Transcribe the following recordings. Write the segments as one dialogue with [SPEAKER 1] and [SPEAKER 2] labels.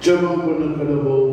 [SPEAKER 1] ஜெபம் பண்ண கடவோம்.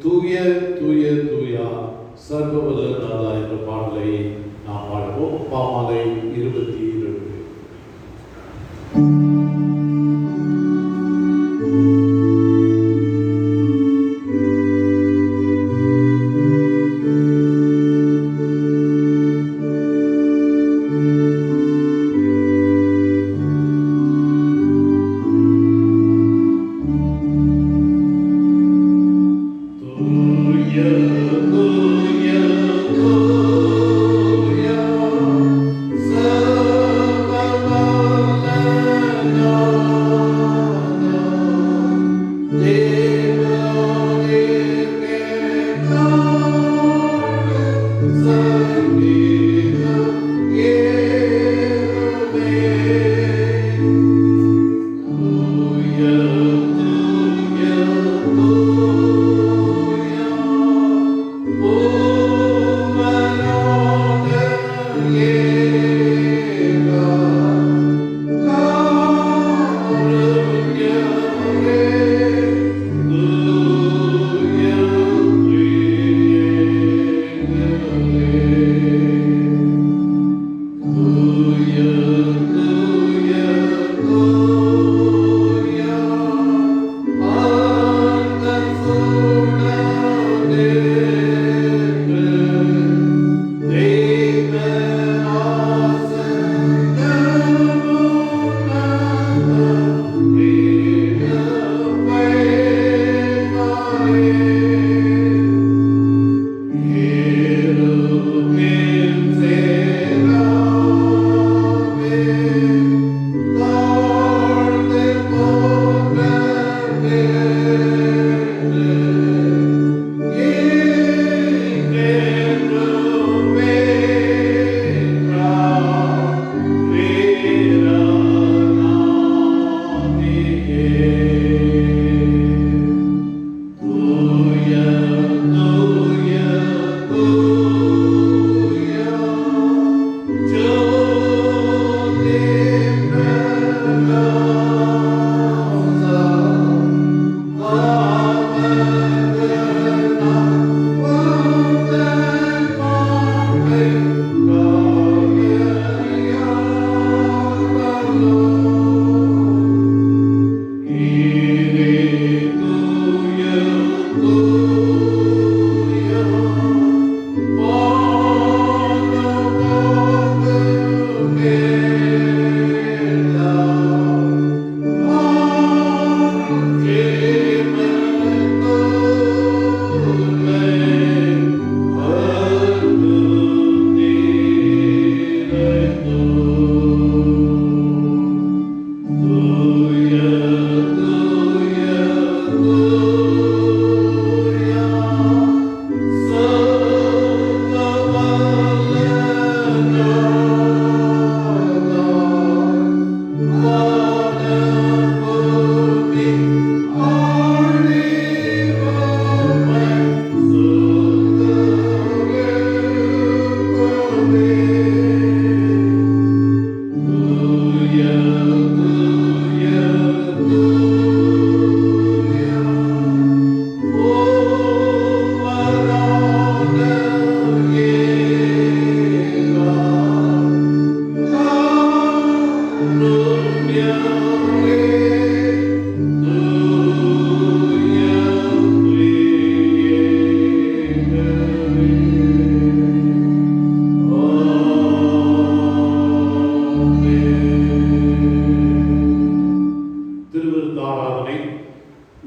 [SPEAKER 2] Tuya, tuya, tuya.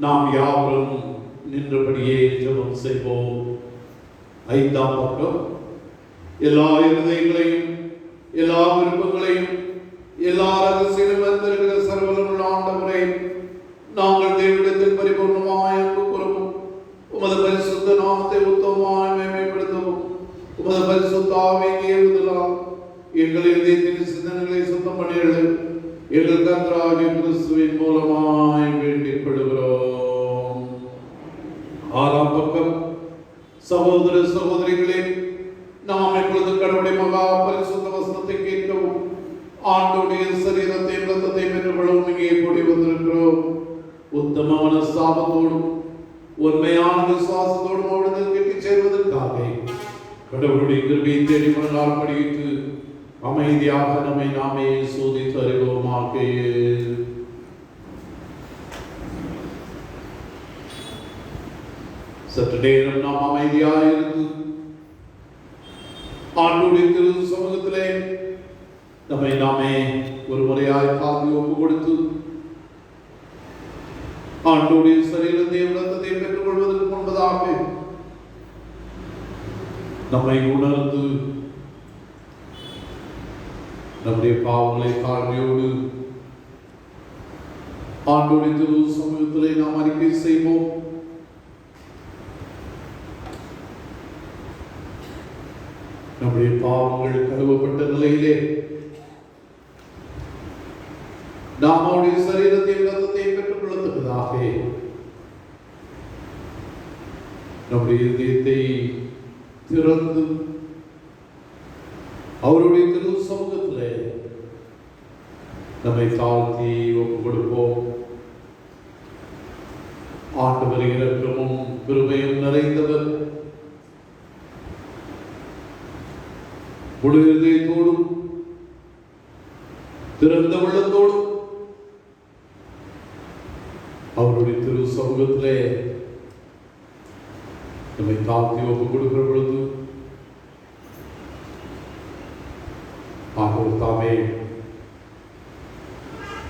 [SPEAKER 1] நாம் யாவரும் நின்றபடியே ஜெபம் செய்வோம். 5ஆம் பக்கம். எல்லா இருதயங்களையும் எல்லா விருப்பங்களையும் எல்லா ரகசியங்களும் வந்திருக்கிற சர்வவல்லமையுள்ள ஆண்டவரே, நாங்கள் தேவனிடத்தில் பரிபூர்ணமாய் அன்பு கூறவும் உமது பரிசுத்த நாமத்தை உத்தமமாய் மேன்மைப்படுத்தவும் உமது பரிசுத்த ஆவியை ஏவுதலால் எங்கள் இதயத்தின் சிந்தனைகளை சுத்தம் பண்ணியது எங்கள் கர்த்தராகிய கிறிஸ்துவின் மூலமாய் வேண்டிக் கொள்கிறோம். 6ஆம் பக்கம். சகோதர சகோதரிகளே, நாம் இப்பொழுது கடவுளுடைய மகா பரிசுத்த வசனத்தை கேட்கவும் ஆண்டோடைய சரீரத்தையும் இரத்தத்தையும் பெற்றுக்கொள்ளவும் இங்கே கூடி வந்திருக்கிறோம். உத்தமமான சாபத்தோடும் உண்மையான விசுவாசத்தோடும் அவரது கெட்டிச் சேர்வதற்காக கடவுளுடைய கிருபையை தேடி மனதால் படித்து அமைதியாக நம்மை நாமே சோதித்து அறிவோமாக. சற்று நேரம் நாம் அமைதியாக இருந்து ஆண்டோடைய திரு சமூகத்திலே நம்மை நாமே ஒரு முறையாய் காத்து ஒப்பு கொடுத்து ஆண்டோடைய சரீரத்தையும் இரத்தத்தையும் பெற்றுக் கொள்வதற்கு முன்பதாக நம்மை உணர்ந்து நம்முடைய பாவங்களை தாழ்மையோடு ஆண்டோடைய திரு சமூகத்திலே நாம் அறிக்கை செய்வோம். நம்முடைய பாவங்கள் கழுவப்பட்ட நிலையிலே நாம் அவருடைய சரீரத்தையும் இரத்தத்தையும் பெற்றுக் கொள்ளத்தக்கதாக நம்முடைய இதயத்தை திறந்து அவருடைய திரு சமூகத்திலே நம்மை தாழ்த்தி ஒப்புக் கொடுப்போம். ஆண்டவர் இரக்கமும் கிருபையும் நிறைந்தவர், முழு இதயத்தோடும் திறந்த உள்ளத்தோடும் அவருடைய திரு சமூகத்திலே நம்மை தாழ்த்தி ஒப்புக் கொடுக்கிற பொழுது ஆண்டவர் தாமே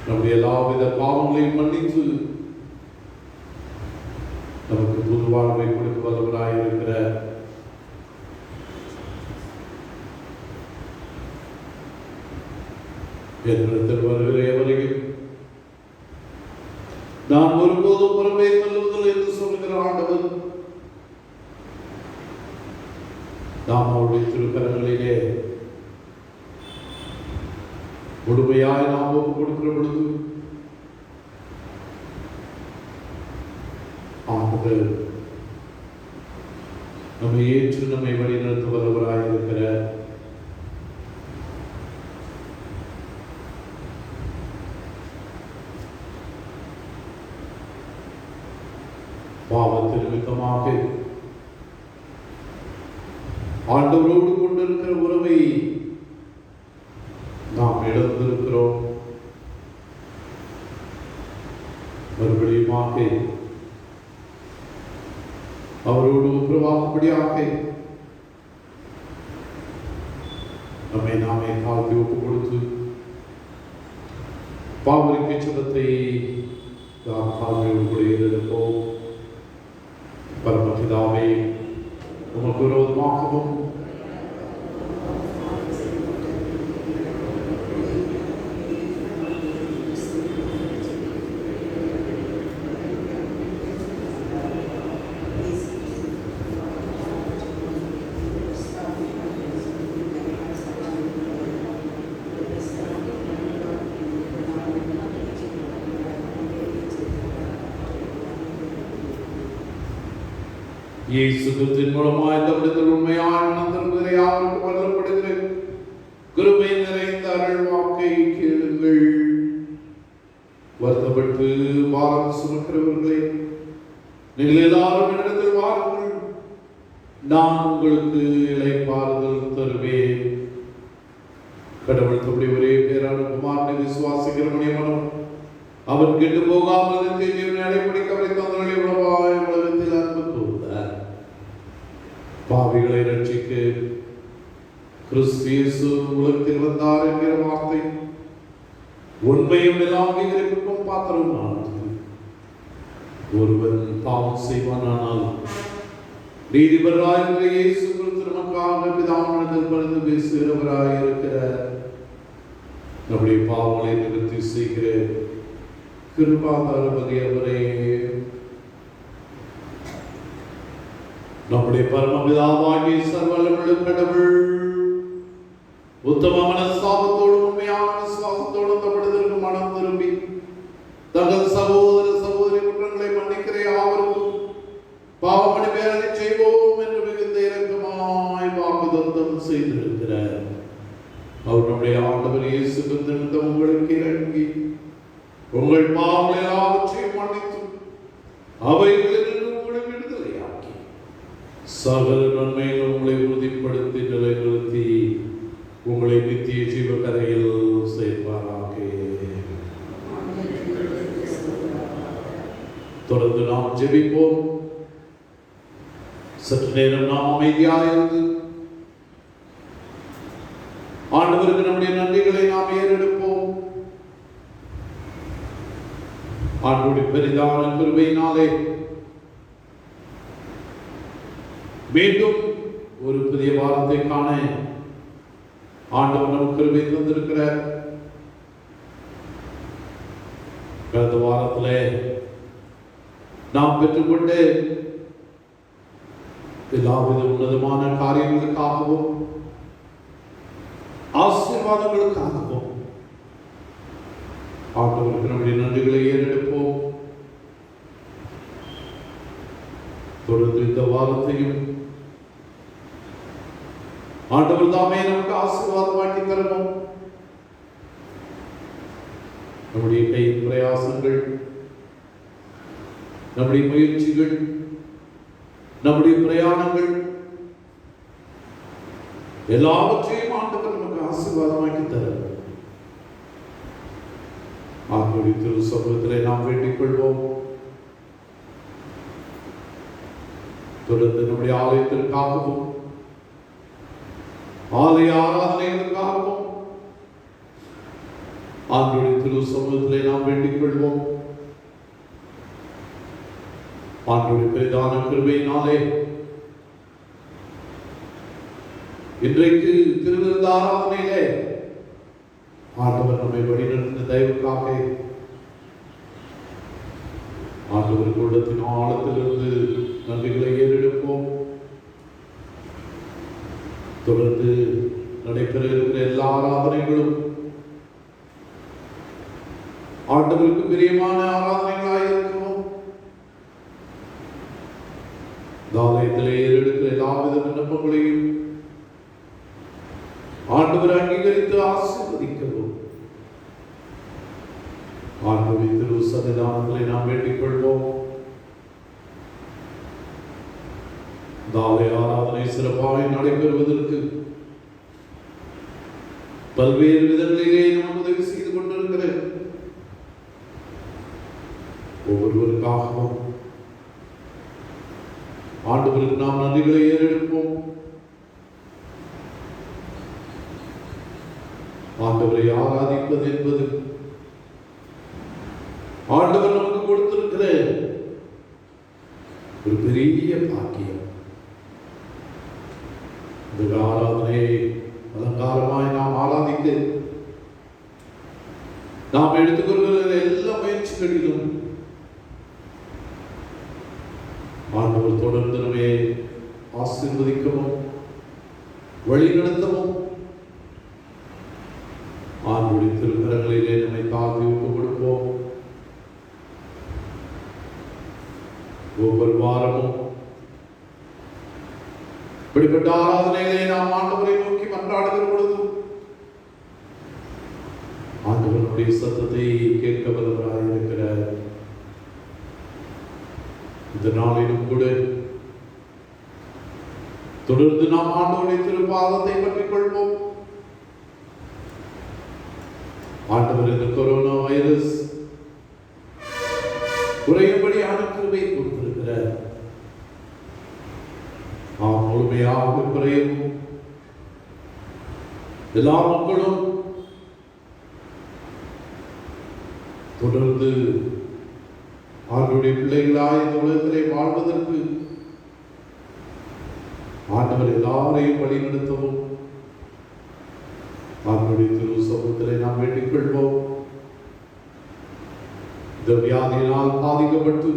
[SPEAKER 1] நம்முடைய எல்லாவித பாவங்களையும் மன்னித்து நமக்கு புது வாழ்வை கொடுக்க வல்லவராயிருக்கிற என்னிடத்தில் வருகிற எவரையும் நான் ஒருபோதும் புறமே தள்ளுவதில்லை என்று சொல்லுகிற ஆண்டவர் நாம் அவருடைய திருக்கரங்களிலே முழுமையாய் நாம் ஒப்புக் கொடுக்கிற பொழுது ஆண்டவர் நம்மை ஏற்று நம்மை வழிநடத்த வல்லவராயிருக்கிற பாவத்தின் நிமித்தமாக ஆண்டவரோடு கொண்டிருக்கிற உறவை நாம் இழந்திருக்கிறோம். மறுபடியுமாக அவரோடு ஒப்புரவாகும்படியாக நம்மை நாமே தாழ்த்தி ஒப்புக் கொடுத்து பாவரிக்கை சுகத்தை நாம் தாழ்மையோடு எடுப்போம். பரமபிதாவே, உமக்கு விரோதமாகவும் இயேசு கிறிஸ்துவின் மூலமாய் தம்மிடத்தில் உண்மையான மனம் திரும்புகிற யாவருக்கும் வழங்கப்படுகிற கிருபை நிறைந்த அருள் வாக்கை கேளுங்கள். வருத்தப்பட்டு பாரம் சுமக்கிறவர்களே, நீங்கள் எல்லாரும் என்னிடத்தில் வாருங்கள், நான் உங்களுக்கு இளைப்பாறுதல் தருவேன். கடவுள் தம்முடைய ஒரே பேரான குமாரனை விசுவாசிக்கிற மனிதனும் அவர் கெட்டு போகாமல் ஜீவனை அடைப்பிடிக்க அவரை தந்தனை உணவாய் உலகத்தில் அன்பு கூர்ந்தார். பாவிகளை ரட்சிக்க கிறிஸ்து இயேசு உலகத்தில் வந்தார் என்கிற வார்த்தை உண்மையும் அங்கீகரிப்புக்கும் பாத்திரமானது. ஒருவன் பாவம் செய்வானால் நீதிபராயிருக்கிற இயேசு கிறிஸ்து நமக்காக பிதாவினிடத்தில் பரிந்து பேசுகிறவராயிருக்கிற நம்முடைய பாவங்களை நிவர்த்தி செய்கிற கிருபாதாரபதி அவரே, நம்முடைய பரமபிதாவாகிய சர்வவல்லமையுள்ள கடவுள் உத்தம மனஸ்தாபத்தோடும் உண்மையான விசுவாசத்தோடும் தம்மிடத்திற்கு மனம் திரும்பி தங்கள் சகோதர சகோதரி குற்றங்களை மன்னிக்கிற யாவருக்கும் பாவமணி பேரனை செய்வோம் என்று மிகுந்த இரக்கமாய் வாக்குத்தத்தம் செய்திருக்கிறார். அவர் நம்முடைய ஆண்டவர் இயேசு கிறிஸ்து உங்களுக்கு இறங்கி உங்கள் பாவங்கள் எல்லாவற்றையும் மன்னித்து அவைகளில் உங்களை விடுதலையாக்கி சகல நன்மையில் உங்களை உறுதிப்படுத்தி நிலைநிறுத்தி உங்களை நித்திய ஜீவகரையில் சேர்ப்பாராக. தொடர்ந்து நாம் ஜெபிப்போம். சற்று நேரம் நாம் அமைதியாயிருந்து ஆண்டவருக்கு நம்முடைய நன்றிகளை நாம் ஏறெடுப்போம். ஆண்டவருடைய பெரிதான கிருபையினாலே மீண்டும் ஒரு புதிய வாரத்தை காண ஆண்டவர் நமக்கு கிருபை தந்திருக்கிறார். கடந்த வாரத்திலே நாம் பெற்றுக்கொண்ட எல்லாவித உன்னதமான காரியங்களுக்காகவும் ஆசீர்வாதங்களுக்காகவும் ஆண்டவருக்கு நம்முடைய நன்றிகளை ஏறெடுப்போம். தொடர்ந்து இந்த வாரத்தையும் ஆண்டவர் தாமே நமக்கு ஆசீர்வாதமாக்கி தரணும். நம்முடைய கையின் பிரயாசங்கள், நம்முடைய முயற்சிகள், நம்முடைய பிரயாணங்கள் எல்லாவற்றையும் ஆண்டவர் நமக்கு ஆசீர்வாதமாக்கி தரணும். ஆண்டவருடைய திரு சமூகத்திலே நாம் வேண்டிக் கொள்வோம். தொடர்ந்து நம்முடைய ஆலயத்திற்காகவும் ஆலய ஆராதனைகளுக்காகவும் ஆண்டவருடைய திரு சமூகத்திலே நாம் வேண்டிக் கொள்வோம். ஆண்டவருடைய பெரிதான கிருபையினாலே இன்றைக்கு திருவிருந்த ஆராதனையிலே ஆண்டவர் நம்மை வழிநடத்தின தயவுக்காக ஆண்டவர் உள்ளத்தின் ஆழத்திலிருந்து நன்றிகளை ஏறெடுப்போம். தொடர்ந்து நடைபெற இருக்கிற எல்லா ஆராதனைகளும் ஆண்டவருக்கு பிரியமான ஆராதனைகளாக இருக்கிறோம். ஆலயத்திலே ஏறெடுக்கிற எல்லாவித விண்ணப்பங்களையும் ஆண்டவர் அங்கீகரித்து ஆசீர்வதிக்கவும் ஆண்டவருடைய திரு சன்னிதானத்திலே நாம் வேண்டிக் கொள்வோம். ஆலய ஆராதனை சிறப்பாக நடைபெறுவதற்கு பல்வேறு விதங்களிலே நாம் உதவி செய்து கொண்டிருக்கிற ஒவ்வொருவருக்காகவும் ஆண்டவருக்கு நாம் நன்றிகளை ஏறெடுப்போம். ஆண்டவரை ஆராதிப்பது என்பது ஆண்டவர் நமக்கு கொடுத்திருக்கிற ஒரு பெரிய பாக்கியம். இந்த ஆராதனையை அலங்காரமாய் நாம் ஆராதிக்க நாம் எடுத்துக்கொள்கிற எல்லா முயற்சிகளிலும் ஆண்டவர் தொடர்ந்து நம்மை ஆசீர்வதிக்கவும் வழிநடத்தவும் ஆண்டவருடைய திருக்கரங்களிலே நம்மை தாழ்த்தி ஒப்புக் கொடுப்போம். ஒவ்வொரு வாரமும் இப்படிப்பட்ட ஆராதனைகளை நாம் ஆண்டவரை நோக்கி மன்றாடுகிற பொழுது ஆண்டவருடைய சத்தத்தை கேட்க வல்லவராய் இருக்கிறார். இந்த நாளிலும் கூட தொடர்ந்து நாம் ஆண்டவருடைய திருப்பாதத்தை பற்றிக் கொள்வோம். ஆண்டவர் இந்த கொரோனா வைரஸ் குறையும்படியான கிருபை கொடுத்திருக்கிறார். முழுமையாக குறையும் எல்லா மக்களும் தொடர்ந்து அவர்களுடைய பிள்ளைகளாய் இந்த உலகத்திலே வாழ்வதற்கு ஆண்டவர் எல்லாரையும் வழிநடத்தவும் அவர்களுடைய திரு சமூகத்திலே நாம் வேண்டிக் கொள்வோம். இந்த வியாதியினால் பாதிக்கப்பட்டு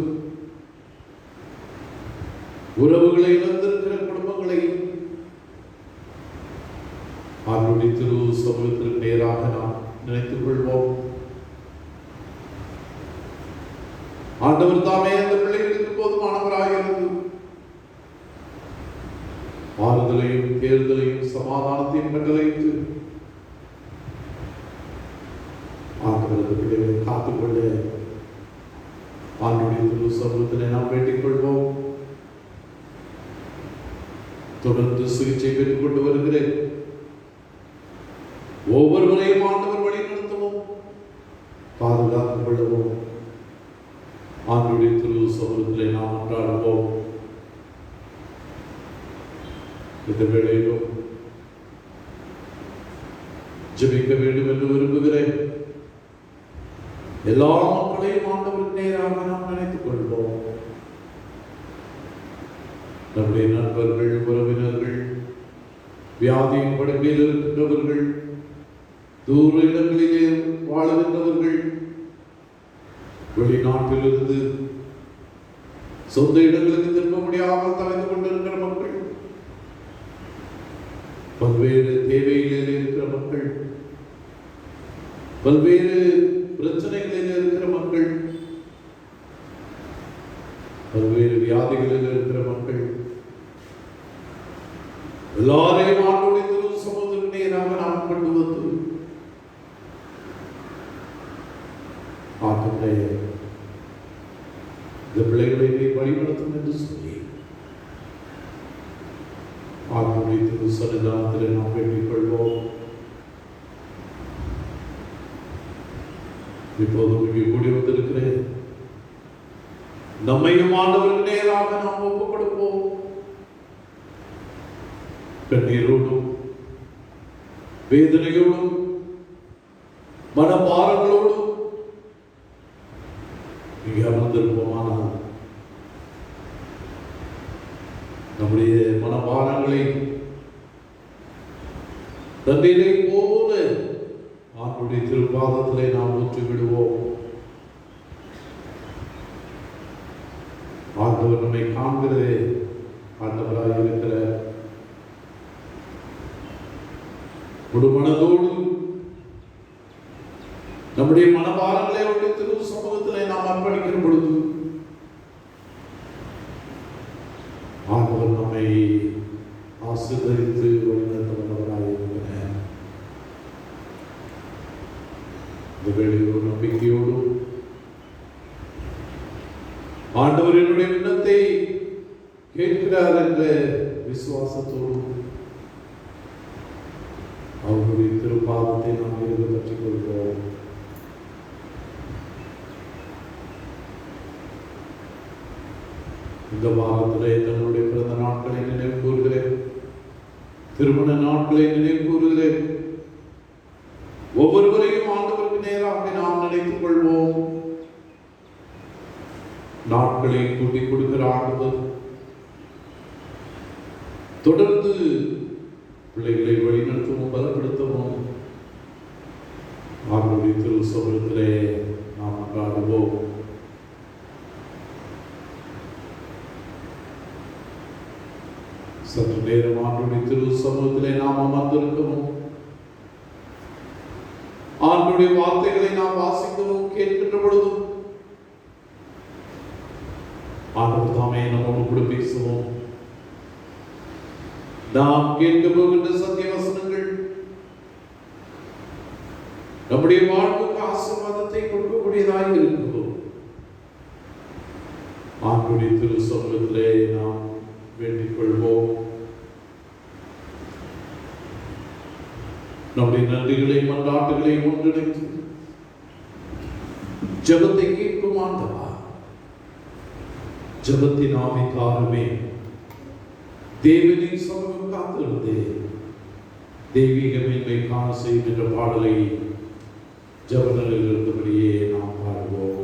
[SPEAKER 1] உறவுகளை இழந்திருக்கிற குடும்பங்களை அவர்களுடைய திரு சமூகத்திற்கு நேராக நாம் நினைத்துக் கொள்வோம். ஆண்டவர் தாமே அந்த பிள்ளைகளுக்கு போதுமானவராக இருந்து ஆறுதலையும் தேர்தலையும் சமாதானத்தையும் கட்டளையிட்டு ஆண்டவரது பிள்ளைகளை காத்துக்கொள்ள ஆண்டவருடைய திரு சமூகத்திலே நாம் வேண்டிக் கொள்வோம். தொடர்ந்து சிகிச்சை பெற்றுக் கொண்டு வருகிறேன் ஒவ்வொருவரையும் ஆண்டவர் வழி நடத்தவும் பாதுகாத்துக் கொள்ளவும் ஆண்டவருடைய திரு சமூகத்திலே நாம் கொண்டாடுவோம். இந்த வேளையிலும் ஜெபிக்க வேண்டும் என்று விரும்புகிறேன். எல்லா மக்களையும் ஆண்டவருக்கு நேராக நாம் நினைத்துக் கொள்வோம். நம்முடைய நண்பர்கள், உறவினர்கள், வியாதியின் படுக்கையில் இருக்கின்றவர்கள், தூர இடங்களிலே வாழுகின்றவர்கள், வெளிநாட்டிலிருந்து சொந்த இடங்களுக்கு திரும்ப முடியாமல் தவிர்த்து கொண்டிருக்கிற மக்கள், பல்வேறு தேவைகளில் இருக்கிற மக்கள், பல்வேறு பிரச்சனைகளில் இருக்கிற மக்கள், பல்வேறு வியாதிகளில் இருக்கிற மக்கள் எல்லாரையும் ஆண்டவருடைய நாளிலே இந்த பிள்ளைகளை வழிநடத்தும் என்று சொல்லி ஆண்டுடைய திரு சன்னிதானத்தில் நாம் வேண்டிக் கொள்வோம். இப்போது இங்கே கூடி வந்திருக்கிறேன் நம்மையும் ஆண்டவருக்கு நேராக நாம் ஒப்புக் கொடுப்போம். கண்ணீரோடும் வேதனையோடும் மனபாரங்களோடும் இங்கே அமர்ந்திருப்போமானால் நம்முடைய மனபாரங்களை தண்ணீரை போல ஆண்டுடைய திருப்பாதத்திலே நாம் ஊற்றி விடுவோம். ஆண்டவர் நம்மை காண்கிறதே ஆண்டவராக இருக்கிற ஒரு மனதோடு நம்முடைய மனபாரங்களை அவருடைய திரு சமூகத்திலே நாம் அர்ப்பணிக்கிற பொழுது ஆண்டவர் நம்மை ஆசீர்வதித்து வழிநடத்துவராக இருக்கிறார். இந்த வேளையில் நம்பிக்கையோடும் ஆண்டவர் என்னுடைய விண்ணத்தை கேட்கிறார் என்ற விசுவாசத்தோடும் அவருடைய திருப்பாதத்தை நாம் இருந்து பற்றிக் கொள்வோம். இந்த வாரத்திலே தன்னுடைய பிறந்த நாட்களை நினைவு கூறுகிறேன், திருமண நாட்களை நினைவு கூறுகிறேன். ஒவ்வொருவரையும் ஆண்டவருக்கு நேராக நாம் நினைத்துக் கொள்வோம். நாட்களை கூட்டிக் கொடுக்கிற ஆண்டவர் தொடர்ந்து பிள்ளைகளை வழிநடத்தவும் பலப்படுத்தவும் ஆண்டவருடைய திரு சமூகத்திலே நாம் கொண்டாடுவோம். சற்று நேரம் ஆண்டவருடைய திரு சமூகத்திலே நாம் அமர்ந்திருக்கவும் ஆண்டவருடைய வார்த்தைகளை நாம் வாசிக்கவும் கேட்கின்ற பொழுதும் ஆண்டவர் தாமே நம்மோடு கூட பேசுவோம். நாம் கேட்க போகின்ற சத்திய வசனங்கள் நம்முடைய வாழ்வுக்கு ஆசீர்வாதத்தை கொடுக்கக்கூடியதாக இருக்கும். ஆண்டவருடைய திரு சமூகத்திலே நாம் வேண்டிக் கொள்வோம். நம்முடைய நன்றிகளை மன்றாட்டுகளை ஒன்றிணைத்து ஜெபத்தை கேட்கும் ஆண்டவா, ஜெபத்தின் ஆவிக்காரமே தேவனின் சமூகம் காத்திருந்தே தெய்வீக மேன்மை காண செய்யும் என்ற பாடலை ஜெபநிலையில் இருந்தபடியே நாம் பாடுவோம்.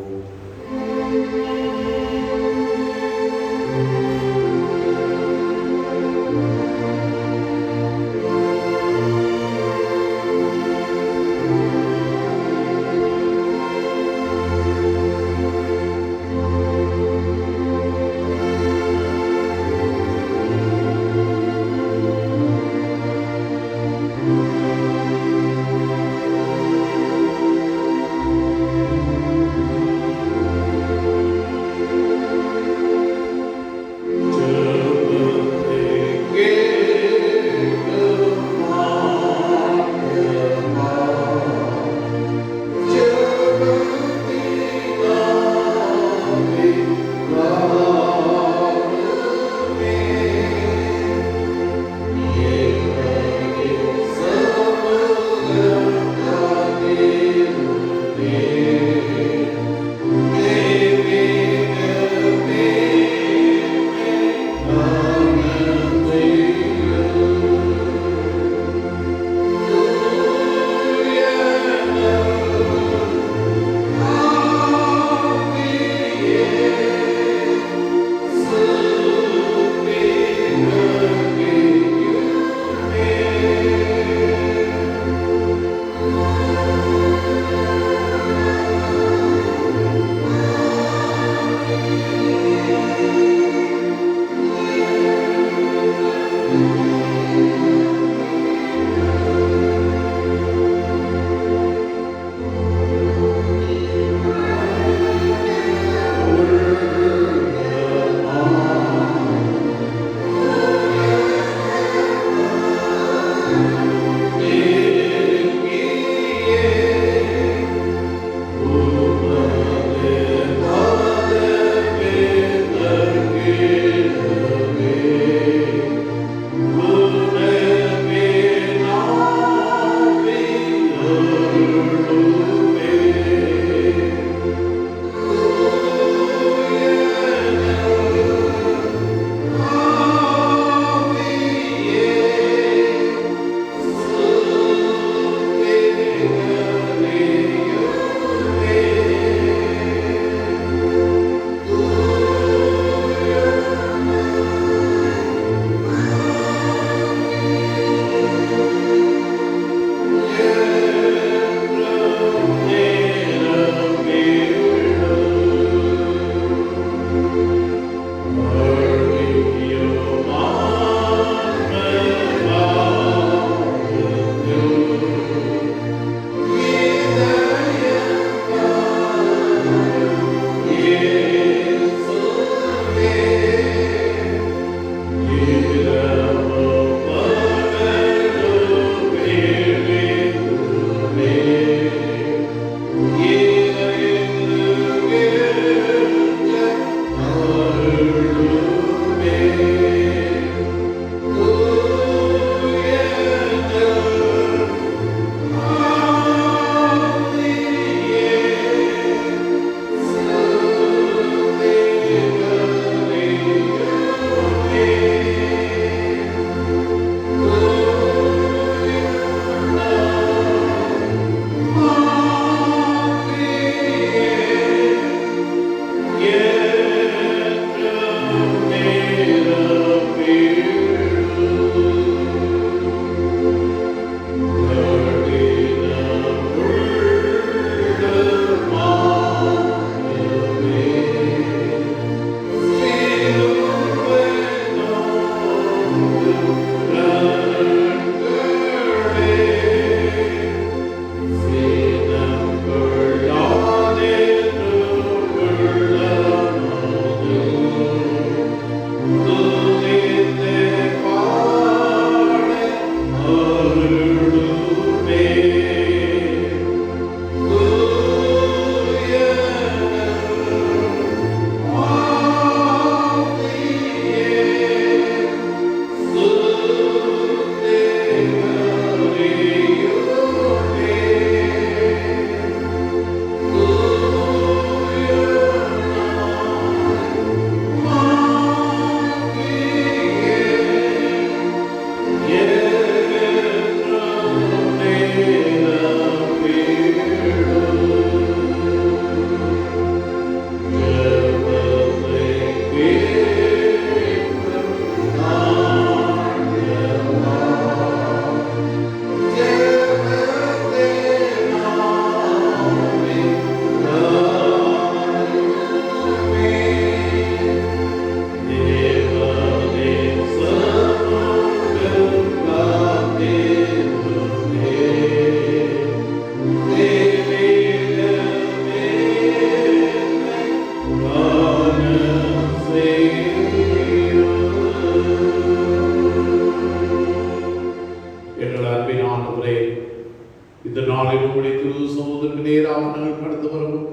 [SPEAKER 1] நாளில் உம்முடைய திரு சமூகத்திற்கு நேராக நாங்கள் கடந்து வரவும்,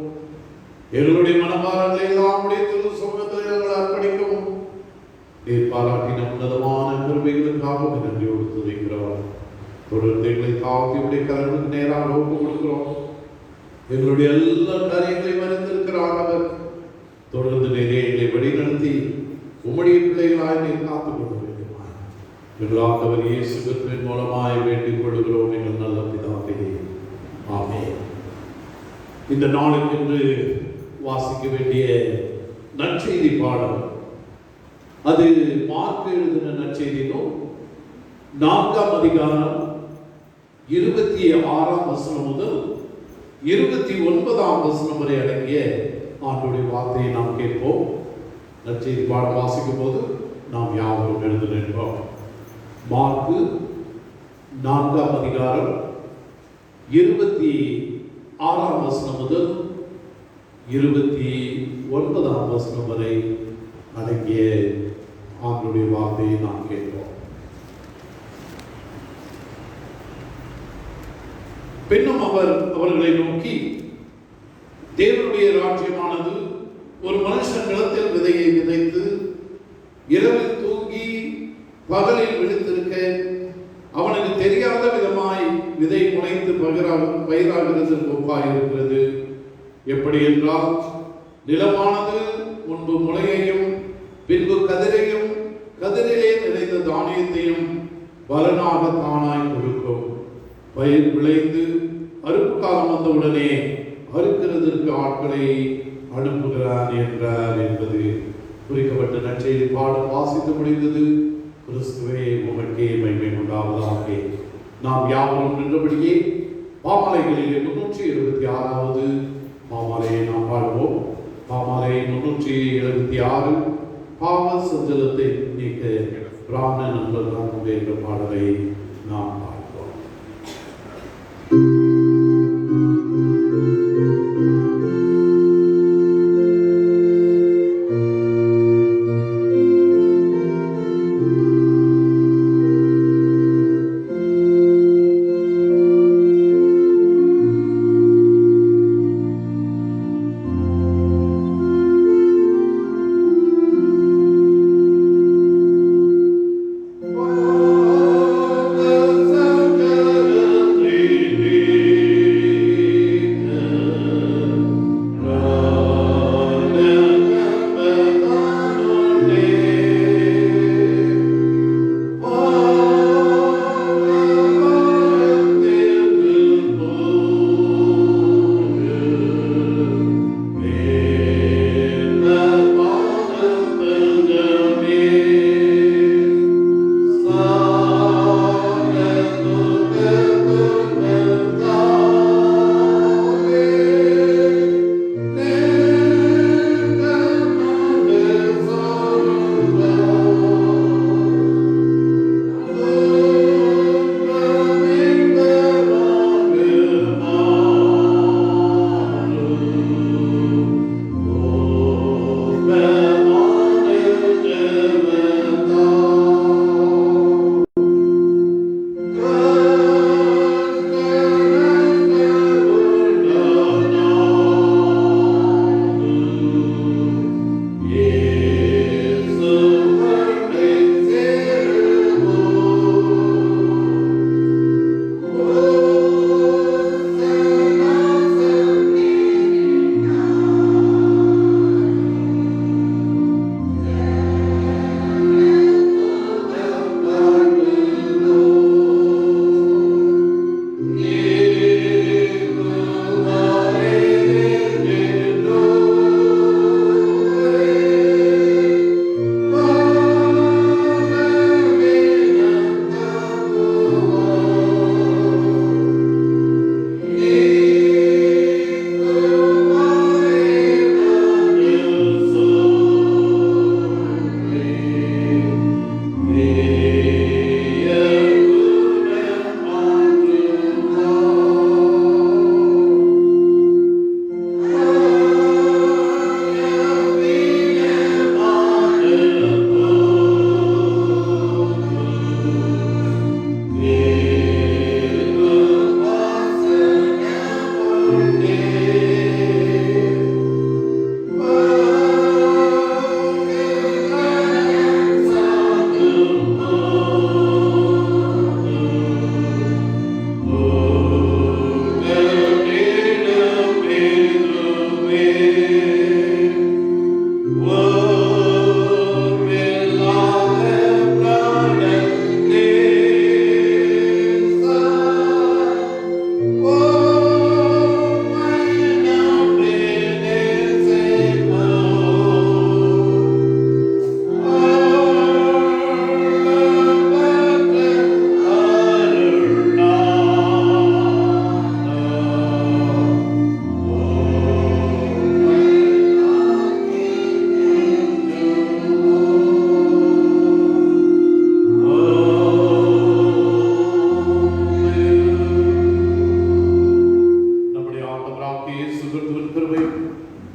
[SPEAKER 1] எங்களுடைய மனபாரங்களை எல்லாம் உம்முடைய திரு சமூகத்தில் நாங்கள் அர்ப்பணிக்கவும் நீர் பாராட்டின உன்னதமான கிருபைகளுக்காக நன்றியோடு துதிக்கிறோம். தொடர்ந்து எங்களை தாழ்த்தி உடைய கரங்களுக்கு நேராக ஒப்பு கொடுக்கிறோம். எங்களுடைய எல்லா காரியங்களையும் அறிந்திருக்கிறார் அவர். தொடர்ந்து நேரே எங்களை வழிநடத்தி உம்முடைய பிள்ளைகளாய் நீர் காத்துக் கொள்ள வேண்டுமாய் எங்கள் ஆண்டவர் இயேசு கிறிஸ்துவின் மூலமாய் வேண்டிக் கொள்கிறோம் எங்கள் நல்ல பிதாவே. ஆமென். இந்த நாளுக்கென்று வாசிக்க வேண்டிய நற்செய்தி பாடம், அது மார்க் எழுதின நற்செய்தி நூல் 4ஆம் அதிகாரம் 26ஆம் வசனம் முதல் 29ஆம் வசனம் வரை அடங்கிய ஆண்டவருடைய வார்த்தையை நாம் கேட்போம். நற்செய்தி பாடம் வாசிக்கும் போது நாம் யாவரும் எழுந்து நின்றோம். மார்க்கு 4ஆம் அதிகாரம் 26ஆம் வசனம் முதல் 29ஆம் வசனம் வரை அடங்கிய ஆண்டவருடைய வார்த்தையை நாம் கேட்போம். பின்னும் அவர் அவர்களை நோக்கி, தேவனுடைய ராஜ்யமானது ஒரு மனுஷன் நிலத்தில் விதையை விதைத்து இரவில் தூங்கி பகலில் விழித்திருக்க அவனுக்கு தெரியாத விதமாய் விதை முளைத்து பயிராகிறது ஒப்பாயிருக்கிறது. எப்படி என்றால், நிலமானது முன்பு முளையையும் பின்பு கதிரையும் கதிரிலே நிறைந்த தானியத்தையும் பலனாக தானாய் கொடுக்கும். பயிர் விளைந்து அறுப்பு காலம் வந்தவுடனே அறுக்கிறதற்கு ஆட்களை அனுப்புகிறார் என்றார் என்பது குறிக்கப்பட்ட நற்செய்தி பாடம் வாசித்து முடிந்தது. கிறிஸ்துவே உமக்கே மகிமை உண்டாவதாக. நாம் யாவரும் நின்றபடியே பாமாலைகளிலே 376வது பாமாலையை நாம் பாடுவோம். பாமாலை 376 பாவ சஞ்சலத்தை நீக்க பிராண நண்பர் என்ற பாடலை நாம் பாடுவோம்.
[SPEAKER 2] Oh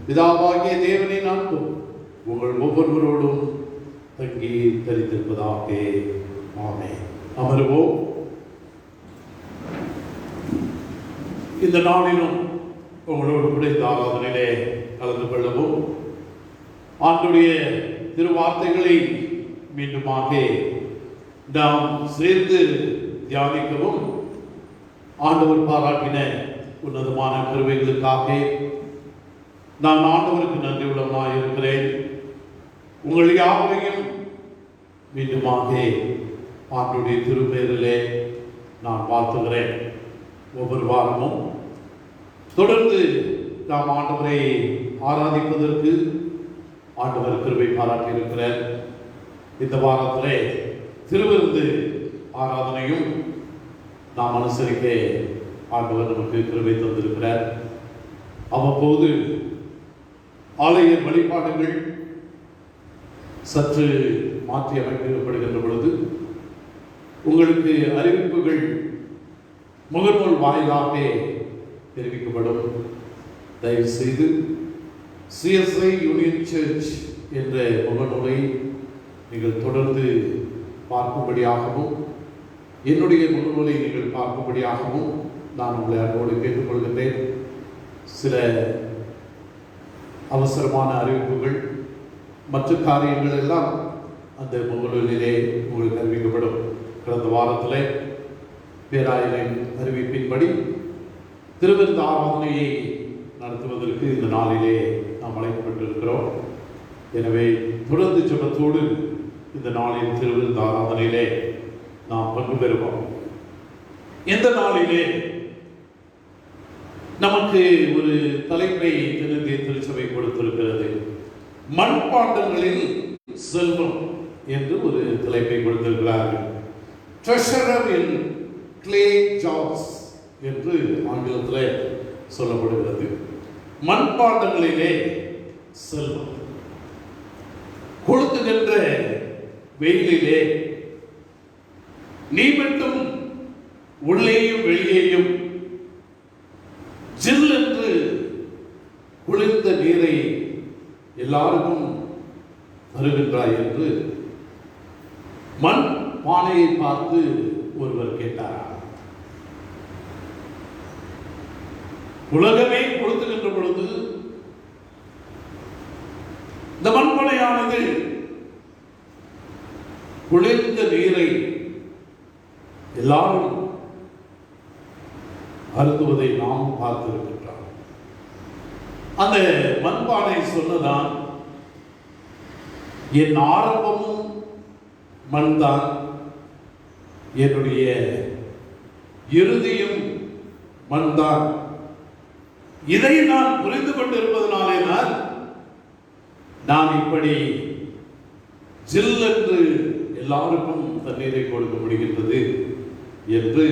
[SPEAKER 1] பிதாவாகிய தேவனின் அன்பும் உங்கள் ஒவ்வொருவரோடும் தங்கி தரித்திருப்பதாக. ஆமென். அமருவோம். இந்த நாளிலும் உங்களோடு கூட இந்த ஆராதனையிலே கலந்து கொள்ளவும், ஆண்டுடைய திருவார்த்தைகளை மீண்டுமாக நாம் சேர்ந்து தியானிக்கவும், ஆண்டவர் பாராட்டின உன்னதமான கிருபைகளுக்காக நான் ஆண்டவருக்கு நன்றி உள்ளவனாக இருக்கிறேன். உங்கள் யாவரையும் மீண்டுமாக ஆண்டுடைய திருப்பெயரிலே நான் வாழ்த்துகிறேன். ஒவ்வொரு வாரமும் தொடர்ந்து நாம் ஆண்டவரை ஆராதிப்பதற்கு ஆண்டவர் கிருபை பாராட்டி இருக்கிறார். இந்த வாரத்திலே திருவிருந்து ஆராதனையும் நாம் அனுசரிக்க ஆண்டவர் நமக்கு கிருபை தந்திருக்கிறார். அவ்வப்போது ஆலய வழிபாடுகள் சற்று மாற்றி அமைக்கப்படுகின்ற பொழுது உங்களுக்கு அறிவிப்புகள் முகநூல் வாயிலாக தெரிவிக்கப்படும். தயவு செய்து CSI யூனியன் சர்ச் என்ற முகநூலை நீங்கள் தொடர்ந்து பார்க்கும்படியாகவும், என்னுடைய முகநூலை நீங்கள் பார்க்கும்படியாகவும் நான் உங்களை அன்போடு கேட்டுக்கொள்கின்றேன். சில அவசரமான அறிவிப்புகள் மற்ற காரியங்கள் எல்லாம் அந்த முகநூலிலே உங்களுக்கு அறிவிக்கப்படும். கடந்த வாரத்தில் பேராயரின் அறிவிப்பின்படி திருவிருந்து ஆராதனையை நடத்துவதற்கு இந்த நாளிலே நாம் அழைக்கப்பட்டிருக்கிறோம். எனவே தொடர்ந்து ஜெபத்தோடு இந்த நாளின் திருவிருந்து ஆராதனையிலே நாம் பங்கு பெறுவோம். இந்த நாளிலே நமக்கு ஒரு தலைப்பை தென்னிந்திய திருச்சபை கொடுத்திருக்கிறது. மண்பாண்டங்களில் செல்வம் என்று ஒரு தலைப்பை கொடுத்திருக்கிறார்கள். ட்ரெஷரர் இன் கிளே ஜார்ஸ் என்று ஆங்கிலத்தில் சொல்லப்படுகிறது. மண்பாண்டங்களிலே செல்வம். கொளுத்துகின்ற வெயிலிலே நீ மட்டும் உள்ளேயும் வெளியேயும் ஜில் என்று குளிர்ந்த நீரை எல்லாருக்கும் வருகின்றாய் என்று மண் பானையை பார்த்து ஒருவர் கேட்டார். உலகமே கொளுத்துகின்ற பொழுது இந்த மண்பானையானது குளிர்ந்த நீரை எல்லாரும் அருந்துவதை நாம் பார்த்திருக்கின்றோம். அந்த மண்பானை சொன்னதான், என் ஆரம்பமும் மண்தான், என்னுடைய இறுதியும் மண்தான். இதை நான் புரிந்து கொண்டிருப்பதனாலே நான் இப்படி ஜில் என்று எல்லாருக்கும் தண்ணீரை கொடுக்க முடிகின்றது என்று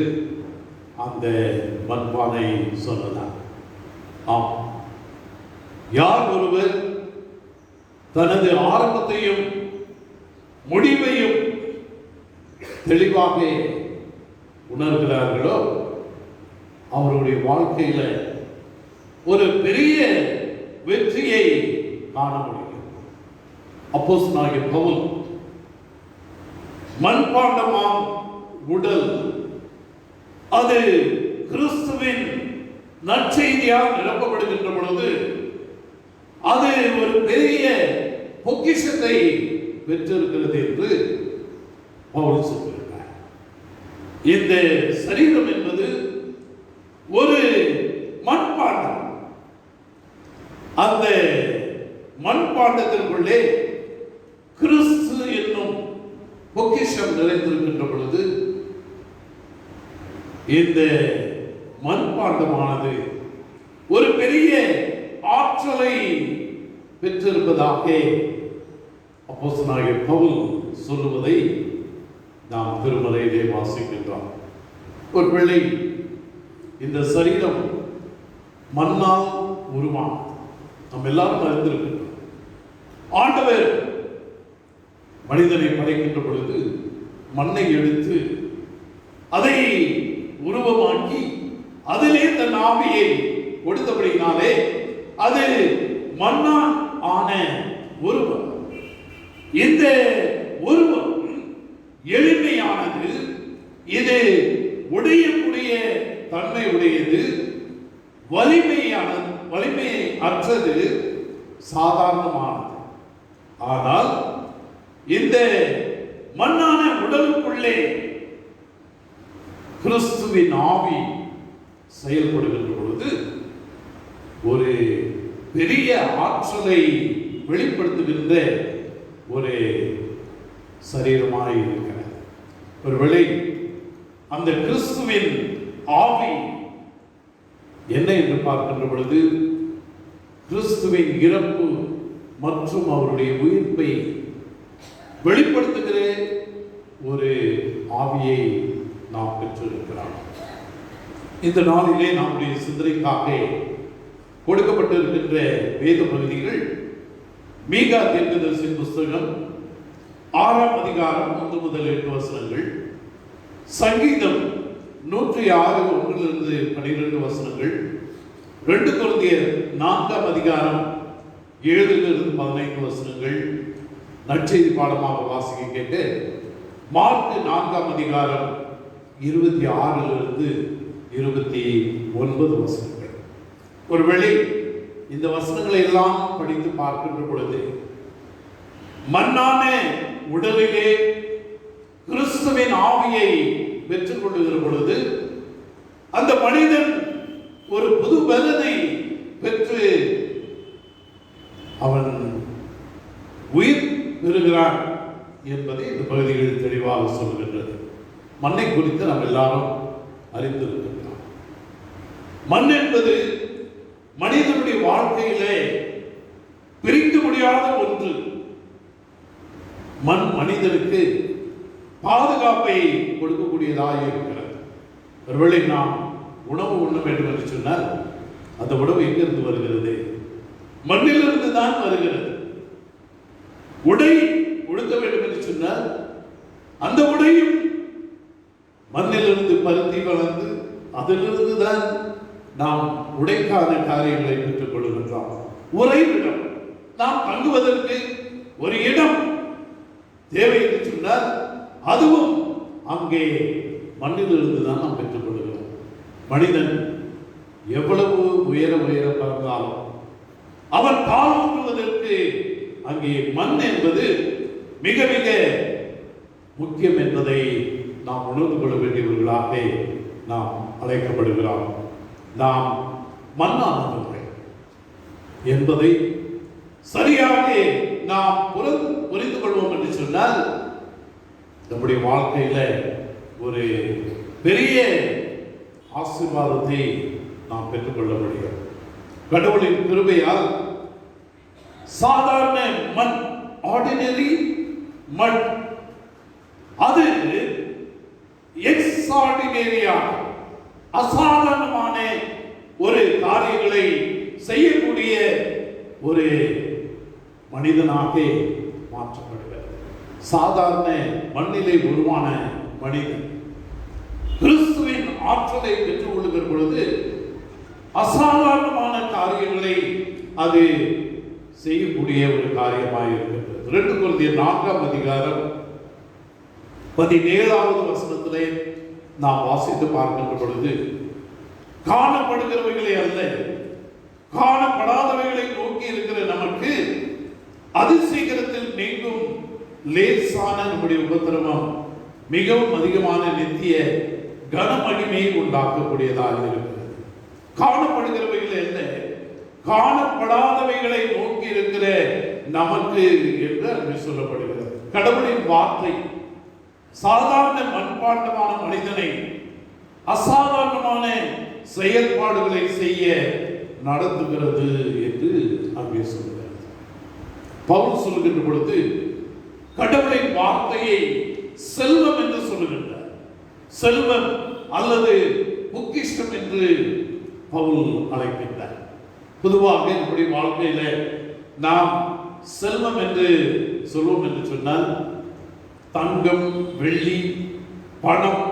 [SPEAKER 1] அந்த மண்பானை சொன்னதான். ஆம், யார் ஒருவர் தனது ஆரம்பத்தையும் முடிவையும் தெளிவாக உணர்கிறார்களோ அவருடைய வாழ்க்கையில ஒரு பெரிய வெற்றியை காண முடியும். அப்போஸ்தலனாகிய பவுல் மண்பாண்டமாம் உடல் அது கிறிஸ்துவின் நற்செய்தியால் நிரப்பப்படுகின்ற பொழுது அது ஒரு பெரிய பொக்கிஷத்தை பெற்றிருக்கிறது என்று பவுல் சொல்கிறார். இந்த சரீரம் என்பது ஒரு மண்பாண்டம். அந்த மண்பாண்டத்திற்குள்ளே கிறிஸ்து என்னும் பொக்கிஷம் நிறைந்திருக்கின்ற பொழுது இந்த மண்பாண்டமானது ஒரு பெரிய ஆற்றலை பெற்றிருப்பதாக அப்போஸ்தலனாகிய பவுல் சொல்லுவதை நாம் திருமறையிலே வாசிக்கின்றோம். ஒரு பிள்ளை இந்த சரீரம் மண்ணால் உருவானது. நாம் எல்லாரும் அறிந்திருக்கின்றோம். ஆண்டவர் மனிதனை படைக்கின்ற பொழுது மண்ணை எடுத்து அதை உருவமாக்கி அதிலே தன் ஆவியை கொடுத்தபடினாலே அது மண்ணால் ஆன உருவம். இந்த உருவம் எளிமையானது, இது உடையக்கூடிய தன்மை உடையது, வலிமை அற்றது, சாதாரணமானது. ஆனால் இந்த மண்ணான உடலுக்குள்ளே கிறிஸ்துவின் ஆவி செயல்படுகின்ற பொழுது ஒரு பெரிய ஆற்றலை வெளிப்படுத்துகின்ற ஒரு சரீரமாக இருக்கிறது. ஒருவேளை அந்த கிறிஸ்துவின் ஆவி என்ன என்று பார்க்கின்ற பொழுது கிறிஸ்துவின் இறப்பு மற்றும் அவருடைய உயிர்ப்பை வெளிப்படுத்துகிற ஒரு ஆவியை நாம் பெற்றிருக்கிறோம். இந்த நாளிலே நம்முடைய சிந்தனைக்காக கொடுக்கப்பட்டிருக்கின்ற வேத பகுதிகள் மீகா தீர்க்கதரிசியின் புஸ்தகம் 6ஆம் அதிகாரம் 1 முதல் 8 வசனங்கள், சங்கீதம் 106 1 12 வசனங்கள், 2 கொரிந்தியர் 4ஆம் அதிகாரம் 7 15 வசனங்கள், நற்செய்தி பாடமாக வாசிக்க கேட்டு மார்க் 4ஆம் அதிகாரம் 26 29 வசனங்கள். ஒருவேளை இந்த வசனங்களை எல்லாம் படித்து பார்க்கின்ற பொழுது மண்ணான உடலிலே கிறிஸ்துவின் ஆவியை பெற்றுக் கொள்ளுகிற பொழுது அந்த மனிதன் ஒரு புது பலனை பெற்று அவன் உயிர் பெறுகிறான் என்பதை இந்த பகுதிகளில் தெளிவாக சொல்கின்றது. மண்ணை குறித்து நாம் எல்லாரும் அறிந்திருக்கின்றோம். மண் என்பது மனிதனுடைய வாழ்க்கையிலே பிரிக்க முடியாத ஒன்று. மண் மனிதனுக்கு பாதுகாப்பை கொடுக்கக்கூடியதாக இருக்கிறது. ஒருவேளை நாம் உணவு உண்ண வேண்டும் என்று சொன்னால் அந்த உணவு எங்கிருந்து வருகிறது? மண்ணிலிருந்து தான் வருகிறது. உடை உடுத்த வேண்டும் என்று சொன்னால் அந்த உடையும் மண்ணிலிருந்து பருத்தி வளர்ந்து அதிலிருந்து தான் நாம் உடைக்கான காரியங்களை பெற்றுக் கொள்கின்றோம். உறைவிடம், நாம் தங்குவதற்கு ஒரு இடம் தேவை என்று சொன்னால் அதுவும் அங்கே மண்ணிலிருந்து தான் நாம் பெற்றுக் கொள்கிறோம். மனிதன் எவ்வளவு உயர பறந்தாலும் அவன் கால் ஊன்றுவதற்கு அங்கே மண் என்பது மிக மிக முக்கியம் என்பதை நாம் உணர்ந்து கொள்ள வேண்டியவர்களாக நாம் அழைக்கப்படுகிறோம். நாம் மண்ணானவர்கள் என்பதை சரியாக நாம் புரிந்து கொள்வோம் என்று சொன்னால் நம்முடைய வாழ்க்கையில ஒரு பெரிய ஆசீர்வாதத்தை நாம் பெற்றுக்கொள்ள முடியும். கடவுளின் கிருபையால் சாதாரண மண், ஆர்டினரி மண், அது எக்ஸ்ட்ராடினரியான அசாதாரணமான ஒரு காரியங்களை செய்யக்கூடிய ஒரு மனிதனாக மாற்றப்படுகிறது. சாதாரண மண்ணிலே உருவான மனிதன் கிறிஸ்துவின் ஆற்றலை பெற்றுக் கொள்ளுகிற பொழுது அசாதாரணமான காரியங்களை அது செய்யக்கூடிய ஒரு காரியமாக இருக்கிறது. 2 கொரிந்தியர் 4ஆம் அதிகாரம் 17வது வசனத்திலே நாம் வாசித்து பார்க்கின்ற பொழுது காணப்படுகிறவைகளை அல்ல, காணப்படாதவைகளை நோக்கி இருக்கிற நமக்கு அது சீக்கிரத்தில் நீங்கும் லேசான நம்முடைய உபத்திரவம் மிகவும் அதிகமான நித்திய கனமகிமையை உண்டாக்கக்கூடியதாக இருக்கிறது. காணப்படுகிறவைகள் என்ன, காணப்படாதவைகளை நோக்கி இருக்கிற நமக்கு என்று அங்கு சொல்லப்படுகிறது. கடவுளின் வார்த்தை சாதாரண மண்பாண்டமான மனிதனை அசாதாரணமான செயல்பாடுகளை செய்ய நடத்துகிறது என்று அங்கே சொல்கிறார். பவுல் சொல்லுகின்ற பொழுது கடவுளின் வார்த்தையை செல்வம் என்று சொல்லுகின்றார். செல்வம் அல்லது பொக்கிஷம் என்று பவுல் அழைக்கின்றார். பொதுவாக நம்முடைய வாழ்க்கையில நாம் செல்வம் என்று சொல்வோம் என்று சொன்னால் தங்கம், வெள்ளி, பணம்,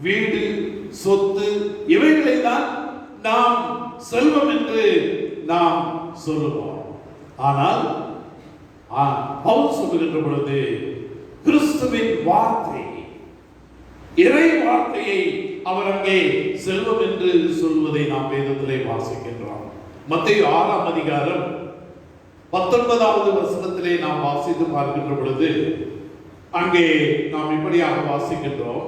[SPEAKER 1] வீடு, சொத்து இவைகளை தான் நாம் செல்வம் என்று நாம் சொல்லுவோம். ஆனால் பவுல் சொல்லுகின்ற பொழுது கிறிஸ்துவின் வார்த்தை, இறை வார்த்தையை அவர் அங்கே செல்வம் என்று சொல்வதை நாம் வேதத்திலே வாசிக்கின்றோம். மத்தேயு 6ஆம் அதிகாரம் 19வது வசனத்திலே நாம் வாசித்து பார்க்கின்ற பொழுது அங்கே நாம் இப்படியாக வாசிக்கின்றோம்,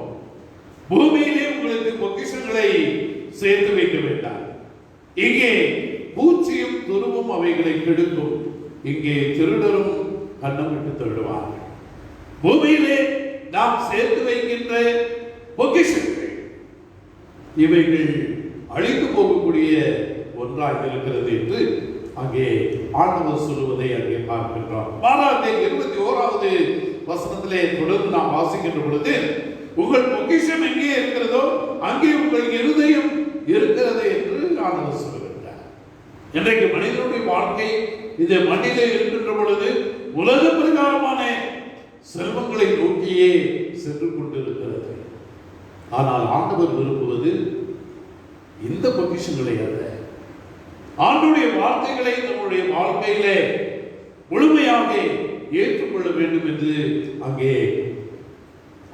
[SPEAKER 1] பூமியிலே உங்களுக்கு பொக்கிஷங்களை சேர்த்து வைக்க வேண்டாம், இங்கே பூச்சியும் துருவும் அவைகளை கெடுக்கும், இங்கே திருடரும் கண்ணமிட்டு திருடுவார்கள். பூமியிலே நாம் சேர்த்து வைக்கின்ற பொக்கிஷங்கள் இவைகள் அழிந்து போகக்கூடிய ஒன்றாக இருக்கிறது என்று அங்கே ஆண்டவர் சொல்லுவதை அங்கே பார்க்கின்றோம். மாறாக 21வது வசனத்திலே தொடர்ந்து நாம் வாசிக்கின்ற பொழுது உங்கள் பொக்கிஷம் எங்கே இருக்கிறதோ அங்கே உங்கள் இருதயம் இருக்கிறது என்று ஆண்டவர் சொல்லுகின்றார். இன்றைக்கு மனிதனுடைய வாழ்க்கை இந்த மண்ணிலே இருக்கின்ற பொழுது உலக பிரகாரமான செல்வங்களை நோக்கியே சென்று கொண்டிருக்கிறது. ஆனால் ஆண்டவர் விரும்புவது இந்த பொக்கிஷங்களை அல்ல. ஆண்டவருடைய வார்த்தைகளை நம்முடைய வாழ்க்கையிலே முழுமையாக ஏற்றுக்கொள்ள வேண்டும் என்று அங்கே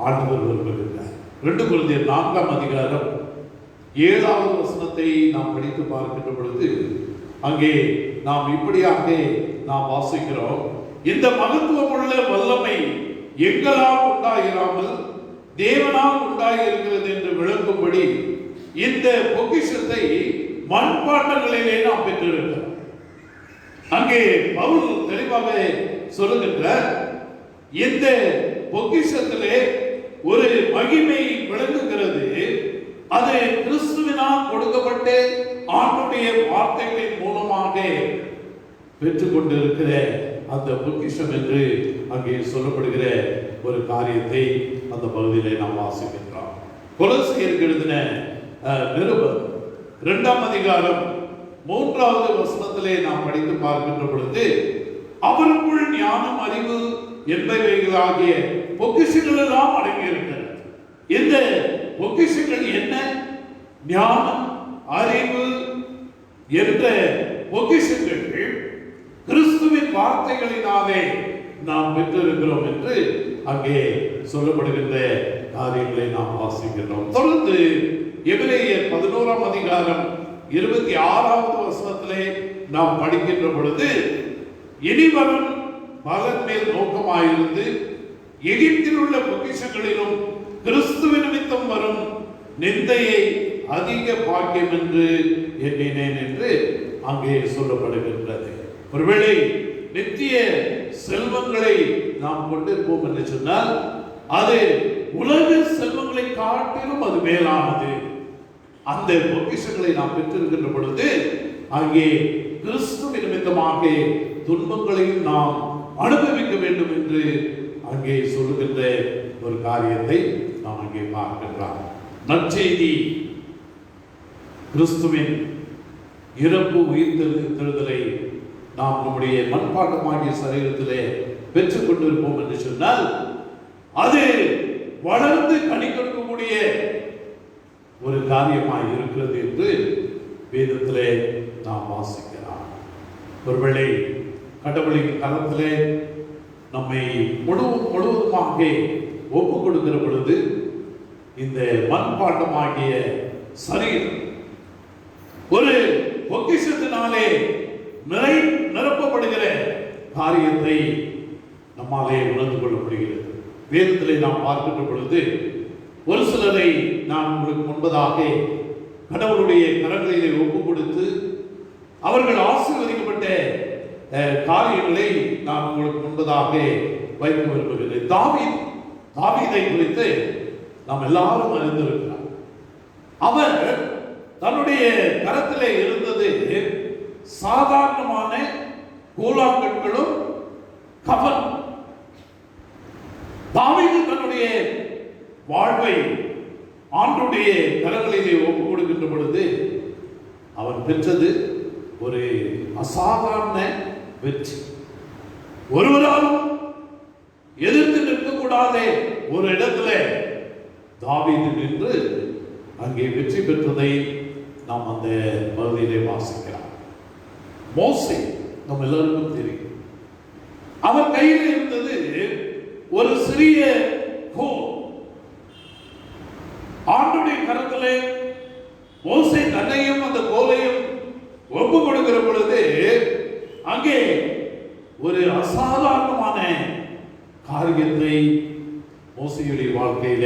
[SPEAKER 1] ஆண்டவர் விரும்புகின்றார். 2 கொரிந்தியர் 4ஆம் அதிகாரம் 7வது வசனத்தை நாம் படித்து பார்க்கின்ற பொழுது அங்கே நாம் இப்படியாக நாம் வாசிக்கிறோம், இந்த மகத்துவமுள்ள வல்லமை எங்களால் உண்டாயிராமல் தேவனால் உண்டாயிருக்கிறது என்று விளக்கும்படி இந்த பொக்கிஷத்தை மண்பாண்டங்களிலே நாம் பெற்றிருக்கிறோம். அங்கே பவுல் தெளிவாக சொல்லுகின்ற இந்த பொக்கிஷத்திலே ஒரு மகிமை விளங்குகிறது. அது கிறிஸ்துவினால் கொடுக்கப்பட்ட ஆண்டுடைய வார்த்தைகளின் மூலமாக பெற்றுக் கொண்டிருக்கிற அந்த பொக்கிஷம் என்று அங்கே சொல்லப்படுகிற ஒரு காரியத்தை அந்த பகுதியிலே நாம் வாசிக்கின்றோம். கொலோசியருக்கு எழுதின நிருபம் 2ஆம் அதிகாரம் 3வது வசனத்திலே நாம் படித்து பார்க்கின்ற பொழுது அவருக்குள் ஞானம், அறிவு என்பவைகளாகிய பொக்கிஷங்கள் எல்லாம் அடங்கியிருக்கிறது. இந்த பொக்கிஷங்கள் என்ன? ஞானம், அறிவு என்ற பொக்கிஷங்கள் கிறிஸ்துவின் வார்த்தைகளினாலே நாம் பெற்றிருக்கிறோம் என்று அங்கே சொல்லப்படுகின்ற காரியங்களை நாம் வாசிக்கிறோம். தொடர்ந்து எபிரேயர் 11ஆம் அதிகாரம் 26வது வசனத்திலே நாம் படிக்கின்ற பொழுது இனிவரும் பலன் மேல் நோக்கமாயிருந்து எகிப்தில் உள்ள பொக்கிஷங்களிலும் கிறிஸ்துவ நிமித்தம் வரும் நிந்தையை அதிக பாக்கியம் என்று எண்ணினேன் என்று அங்கே சொல்லப்படுகின்றது. ஒருவேளை நித்திய செல்வங்களை நாம் கொண்டிருப்போம் என்று சொன்னால் அது உலக செல்வங்களை காட்டிலும் அது மேலானது. அந்த பொக்கிஷங்களை நாம் பெற்றிருக்கின்ற பொழுது அங்கே கிறிஸ்துவ நிமித்தமாக துன்பங்களையும் நாம் அனுபவிக்க வேண்டும் என்று அங்கே சொல்லுகின்ற ஒரு காரியத்தை நாம் அங்கே பார்க்கின்றோம். நற்செய்தி கிறிஸ்துவின் இறப்பு உயிர்த்தெழுதலை நாம் நம்முடைய மண்பாண்டமாகிய சரீரத்திலே பெற்றுக் கொண்டிருப்போம் என்று சொன்னால் அது வளர்ந்து கனி கொடுக்கக்கூடிய ஒரு காரியமாக இருக்கிறது என்று வேதத்திலே நாம் வாசிக்கலாம். ஒருவேளை கடவுளின் கரத்திலே நம்மை முழுவதுமாக ஒப்பு கொடுக்கிற பொழுது இந்த மண்பாண்டமாகிய சரீரம் ஒரு பொக்கிஷத்தினாலே நிரப்பப்படுகிற காரியத்தை நம்மாலே உணர்ந்து கொள்ளப்படுகிறது. வேதத்திலே நாம் பார்க்கின்ற பொழுது ஒரு சிலரை நான் உங்களுக்கு முன்பதாக கடவுளுடைய கரங்களிலே ஒப்பு கொடுத்து அவர்கள் ஆசீர்வதிக்கப்பட்ட காரியங்களை நான் உங்களுக்கு முன்பதாக வைக்க விரும்புகிறேன். தாவீதை குறித்து நாம் எல்லாரும் அறிந்திருக்கிறார். அவர் தன்னுடைய கரத்திலே இருந்தது சாதாரணமான கூழாங்கற்களும் கவன். தாவீது தன்னுடைய வாழ்வை ஆண்டுடைய கரங்களிலே ஒப்பு கொடுக்கின்ற பொழுது அவர் பெற்றது ஒரு அசாதாரண வெற்றி. ஒருவராலும் எதிர்த்து நிற்கக்கூடாத ஒரு இடத்துல தாவீது நின்று அங்கே வெற்றி பெற்றதை நாம் அந்த பகுதியிலே வாசிக்கிறோம். மோசே நம்ம எல்லாருக்கும் தெரியும். அவர் கையில் இருந்தது ஒரு சிறிய கோல். ஆண்டுடைய கரத்திலே மோசே தன்னையும் அந்த கோலையும் ஒப்பு கொடுக்கிற பொழுது அங்கே ஒரு அசாதாரணமான காரியத்தை மோசேயுடைய வாழ்க்கையில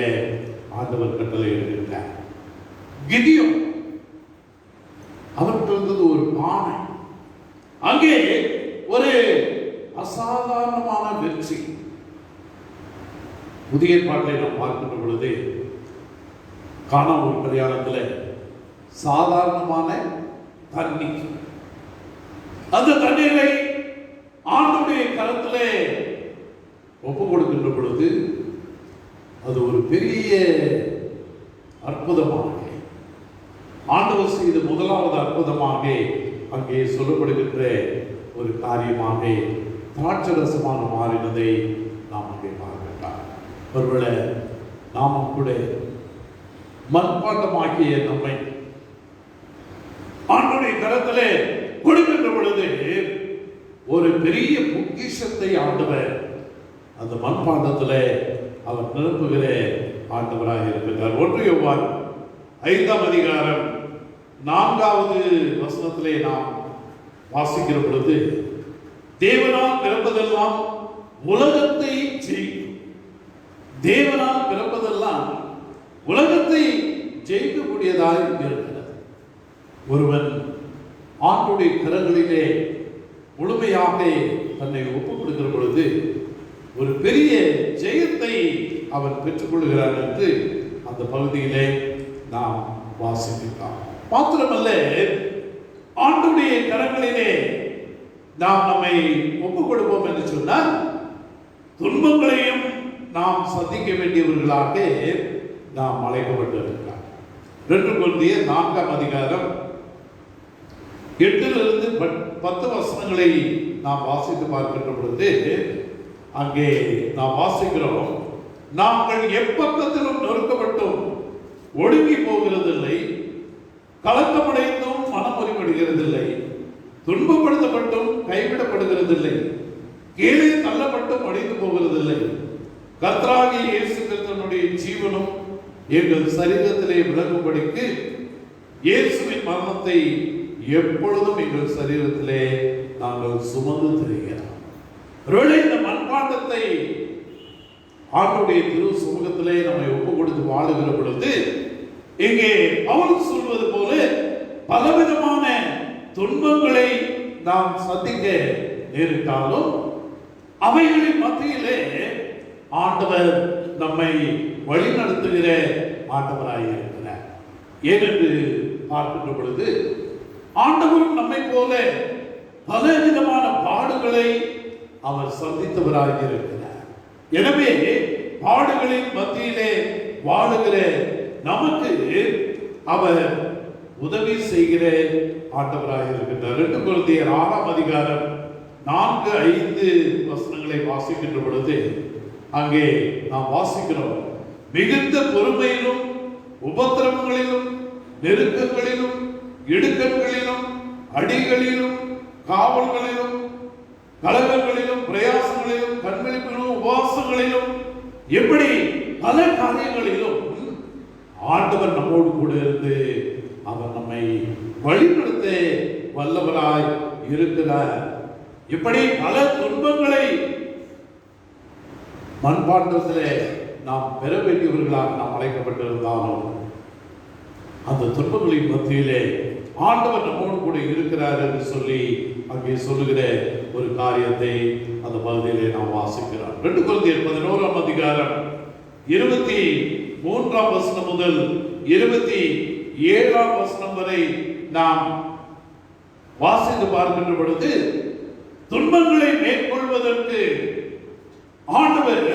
[SPEAKER 1] ஆண்டவர் கட்டளை எடுக்கிறார். கிதியோன் அவருக்கு இருந்தது ஒரு பானை. அங்கே ஒரு அசாதாரணமான வெற்றி. புதிய பாட்டை நாம் பார்க்கின்ற பொழுது காணா ஒரு கல்யாணத்தில் சாதாரணமான தண்ணீர், அந்த தண்ணீரை ஆண்டுடைய கரத்திலே ஒப்பு கொடுக்கின்ற பொழுது அது ஒரு பெரிய அற்புதமாக ஆண்டவர் செய்த முதலாவது அற்புதமாக அங்கே சொல்லப்படுகின்ற ஒரு காரியமாக திராட்சரசமான மாறினதை நாம் அங்கே பார்க்கலாம். ஒருவேளை நாமும் கூட மண்பாண்டமாக்கிய நம்மை ஆண்டுடைய கரத்திலே கொடுக்கின்ற பொழுது ஒரு பெரிய பொக்கிஷத்தை ஆண்டவர் அந்த மண்பாண்டத்தில் அவர் நிரப்புகிற ஆண்டவராக இருக்கிறார். 1 யோவான் 5ஆம் அதிகாரம் 4வது வசனத்திலே நாம் வாசிக்கிற பொழுது தேவனால் பிறப்பதெல்லாம் உலகத்தை ஜெயிக்கும். தேவனால் பிறப்பதெல்லாம் உலகத்தை ஜெயிக்கக்கூடியதாக இருக்கிறது. ஒருவன் ஆண்டுடைய கரங்களிலே முழுமையாக தன்னை ஒப்புக் கொடுக்கிற பொழுது ஒரு பெரிய ஜெயத்தை அவன் பெற்றுக்கொள்கிறான் என்று அந்த பகுதியிலே நாம் வாசிக்கிறோம். மாத்திரமல்ல, ஆண்டுடைய கரங்களிலே நாம் நம்மை ஒப்புக் கொடுப்போம் என்று சொன்னால் துன்பங்களையும் நாம் சந்திக்க வேண்டியவர்களாக நாம் அழைக்கப்பட்டிருக்கிறோம். 2 கொரிந்தியர் 4ஆம் அதிகாரம் 8லிருந்து 10 வசனங்களை நாம் வாசித்து பார்க்கின்ற பொழுது அங்கே நாம் வாசிக்கிறோம், நாங்கள் எப்பக்கத்திலும் நொறுக்கப்பட்டும் ஒடுங்கி போகிறதில்லை, கலக்கமடைந்தும் மனம் ஒருபடுகிறதில்லை, துன்பப்படுத்தப்பட்டும் கைவிடப்படுகிறதில்லை, கீழே தள்ளப்பட்டும் அடைந்து போகிறதில்லை. கர்த்தராகிய இயேசு கிறிஸ்துவினுடைய ஜீவனும் எங்கள் சரீரத்திலே விளங்கும்படிக்கு இயேசுவின் மரணத்தை எப்பொழுதும் எங்கள் சரீரத்திலே நாங்கள் சுமந்து திரிகிறோம். ஒருவேளை இந்த மண்பாண்டத்தை ஆண்டுடைய திரு சமூகத்திலே நம்மை ஒப்பு கொடுத்து வாழுகிற பொழுது இங்கே பவுல் சொல்வது போல பலவிதமான துன்பங்களை நாம் சந்திக்க நேரிட்டாலும் அவைகளின் மத்தியிலே ஆண்டவர் நம்மை வழி நடத்துகிற ஆண்டவராக இருக்கிறார். ஏனென்று பார்க்கின்ற பொழுது ஆண்டவரும் நம்மை போல பல விதமான பாடுகளை அவர் சந்தித்தவராக இருக்கிறார். எனவே பாடுகளின் மத்தியிலே வாழுகிற நமக்கு அவர் உதவி செய்கிற ஆண்டவராக இருக்கின்றார். 2 கொரிந்தியர் 6ஆம் அதிகாரம் 4-5 வசனங்களை வாசிக்கின்ற பொழுது அங்கே நாம் வாசிக்கிறோம், மிகுந்த பொறுமையிலும் உபத்திரவங்களிலும் நெருக்கங்களிலும் இடுக்கண்களிலும் அடிகளிலும் காவல்களிலும் கலகங்களிலும் பிரயாசங்களிலும் கண்களிலும் உபவாசங்களிலும் எப்படி பல காரியங்களிலும் ஆண்டவர் நம்மோடு கூட இருந்து அவர் நம்மை வழிநடத்த வல்லவராய் இருக்கிறார். இப்படி பல துன்பங்களை மண்பாண்டத்திலே நாம் பெற வேண்டியவர்களாக நாம் அழைக்கப்பட்டிருந்தாலும் அந்த துன்பங்களின் மத்தியிலே ஆண்டவர் நம்மோடு கூட இருக்கிறார் என்று சொல்லி அங்கே சொல்லுகிற ஒரு காரியத்தை அந்த பகுதியிலே நாம் வாசிக்கிறோம். 2 கொரிந்தியர் 11ஆம் அதிகாரம் 23ஆம் வசனம் முதல் 27ஆம் வசனம் வரை நாம் வாசித்து பார்க்கின்ற பொழுது, துன்பங்களை மேற்கொள்வதற்கு ஆண்டவர்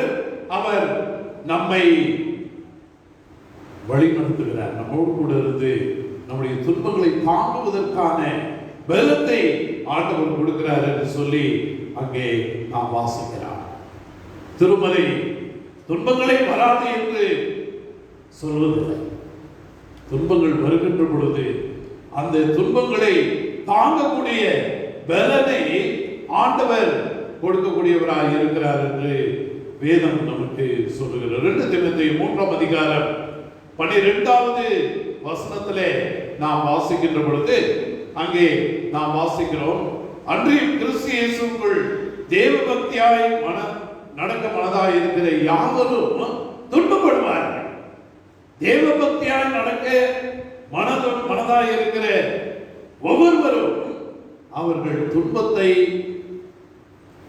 [SPEAKER 1] அவர் நம்மை வழிநடத்துகிறார். நம்மோடு கூட இருந்து நம்முடைய துன்பங்களை தாங்குவதற்கான பலத்தை ஆண்டவர் கொடுக்கிறார் என்று சொல்லி அங்கே நாம் வாசிக்கிறார். திருமலை துன்பங்களை வராது என்று சொல்வதில்லை. துன்பங்கள் வருகின்ற பொழுது அந்த துன்பங்களை தாங்கக்கூடிய பலனை ஆண்டவர் கொடுக்கக்கூடியவராக இருக்கிறார் என்று வேதம் நமக்கு சொல்லுகிறது. 2 தீமோத்தேயு 3ஆம் அதிகாரம் 12வது வசனத்திலே நாம் வாசிக்கின்ற பொழுது அங்கே நாம் வாசிக்கிறோம், அன்றியும் கிறிஸ்து இயேசுவுக்குள் தேவ பக்தியாய் நடக்க மனதாய் இருக்கிற யாவரும் துன்பப்படுவார்கள். தேவ பக்தியாய் நடக்க மனதாய் இருக்கிற ஒவ்வொருவரும் அவர்கள் துன்பத்தை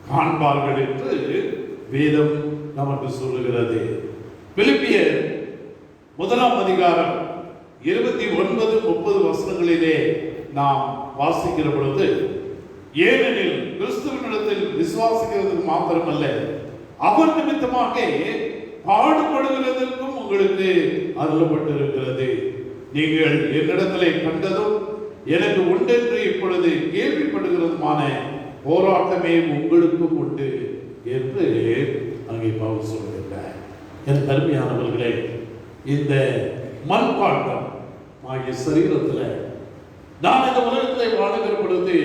[SPEAKER 1] காண்பார்கள் என்று வேதம் நமக்கு சொல்லுகிறது. பிலிப்பியர் 1ஆம் அதிகாரம் 29-30 வசனங்களிலே நாம் வாசிக்கிற பொழுது, ஏனெனில் கிறிஸ்துவினிடத்தில் விசுவாசிக்கிறதுக்கு மாத்திரமல்ல, அவர் நிமித்தமாக பாடுபடுகிறதற்கும் உங்களுக்கு அருளப்பட்டிருக்கிறது. நீங்கள் என்னிடத்திலே கண்டதும் எனக்கு உண்டென்று இப்பொழுது கேள்விப்படுகிறதுமான போராட்டமே உங்களுக்கும் உண்டு என்று அங்கே பவுல் சொல்கிறார். என் அருமையானவர்களே, இந்த மண்பாண்டம் ஆகிய சரீரத்தில் நான் இந்த உலகத்தில் வாழுகிற பொழுது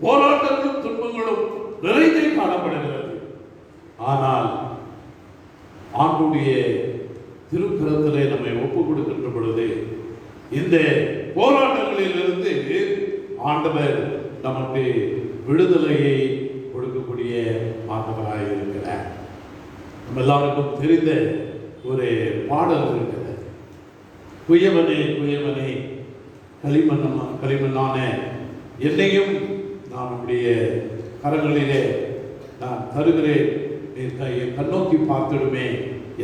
[SPEAKER 1] போராட்டங்களும் துன்பங்களும் நிறைந்தே காணப்படுகிறது. ஆனால் ஆண்டுடைய திருக்கரத்திலே நம்மை ஒப்புக் கொடுக்கின்ற பொழுது இந்த போராட்டங்களில் இருந்து ஆண்டவர் நமக்கு விடுதலையை கொடுக்கக்கூடிய ஆண்டவராக இருக்கிறார். நம்ம எல்லாருக்கும் தெரிந்த ஒரு பாடல் இருக்கிறது, குயவனே குயவனே களிமண்ணான என்னையும் நான் உடைய கரங்களிலே நான் தருகிறேன், என் கண்ணோக்கி பார்த்துடுமே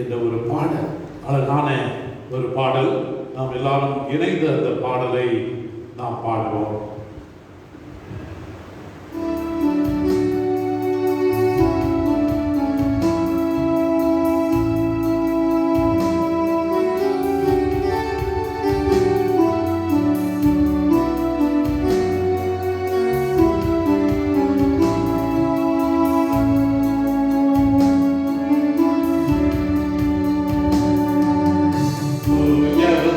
[SPEAKER 1] என்ற ஒரு பாடல், அழகான ஒரு பாடல். நாம் எல்லாரும் இணைந்த அந்த பாடலை நாம் பாடுவோம்.
[SPEAKER 2] Yeah.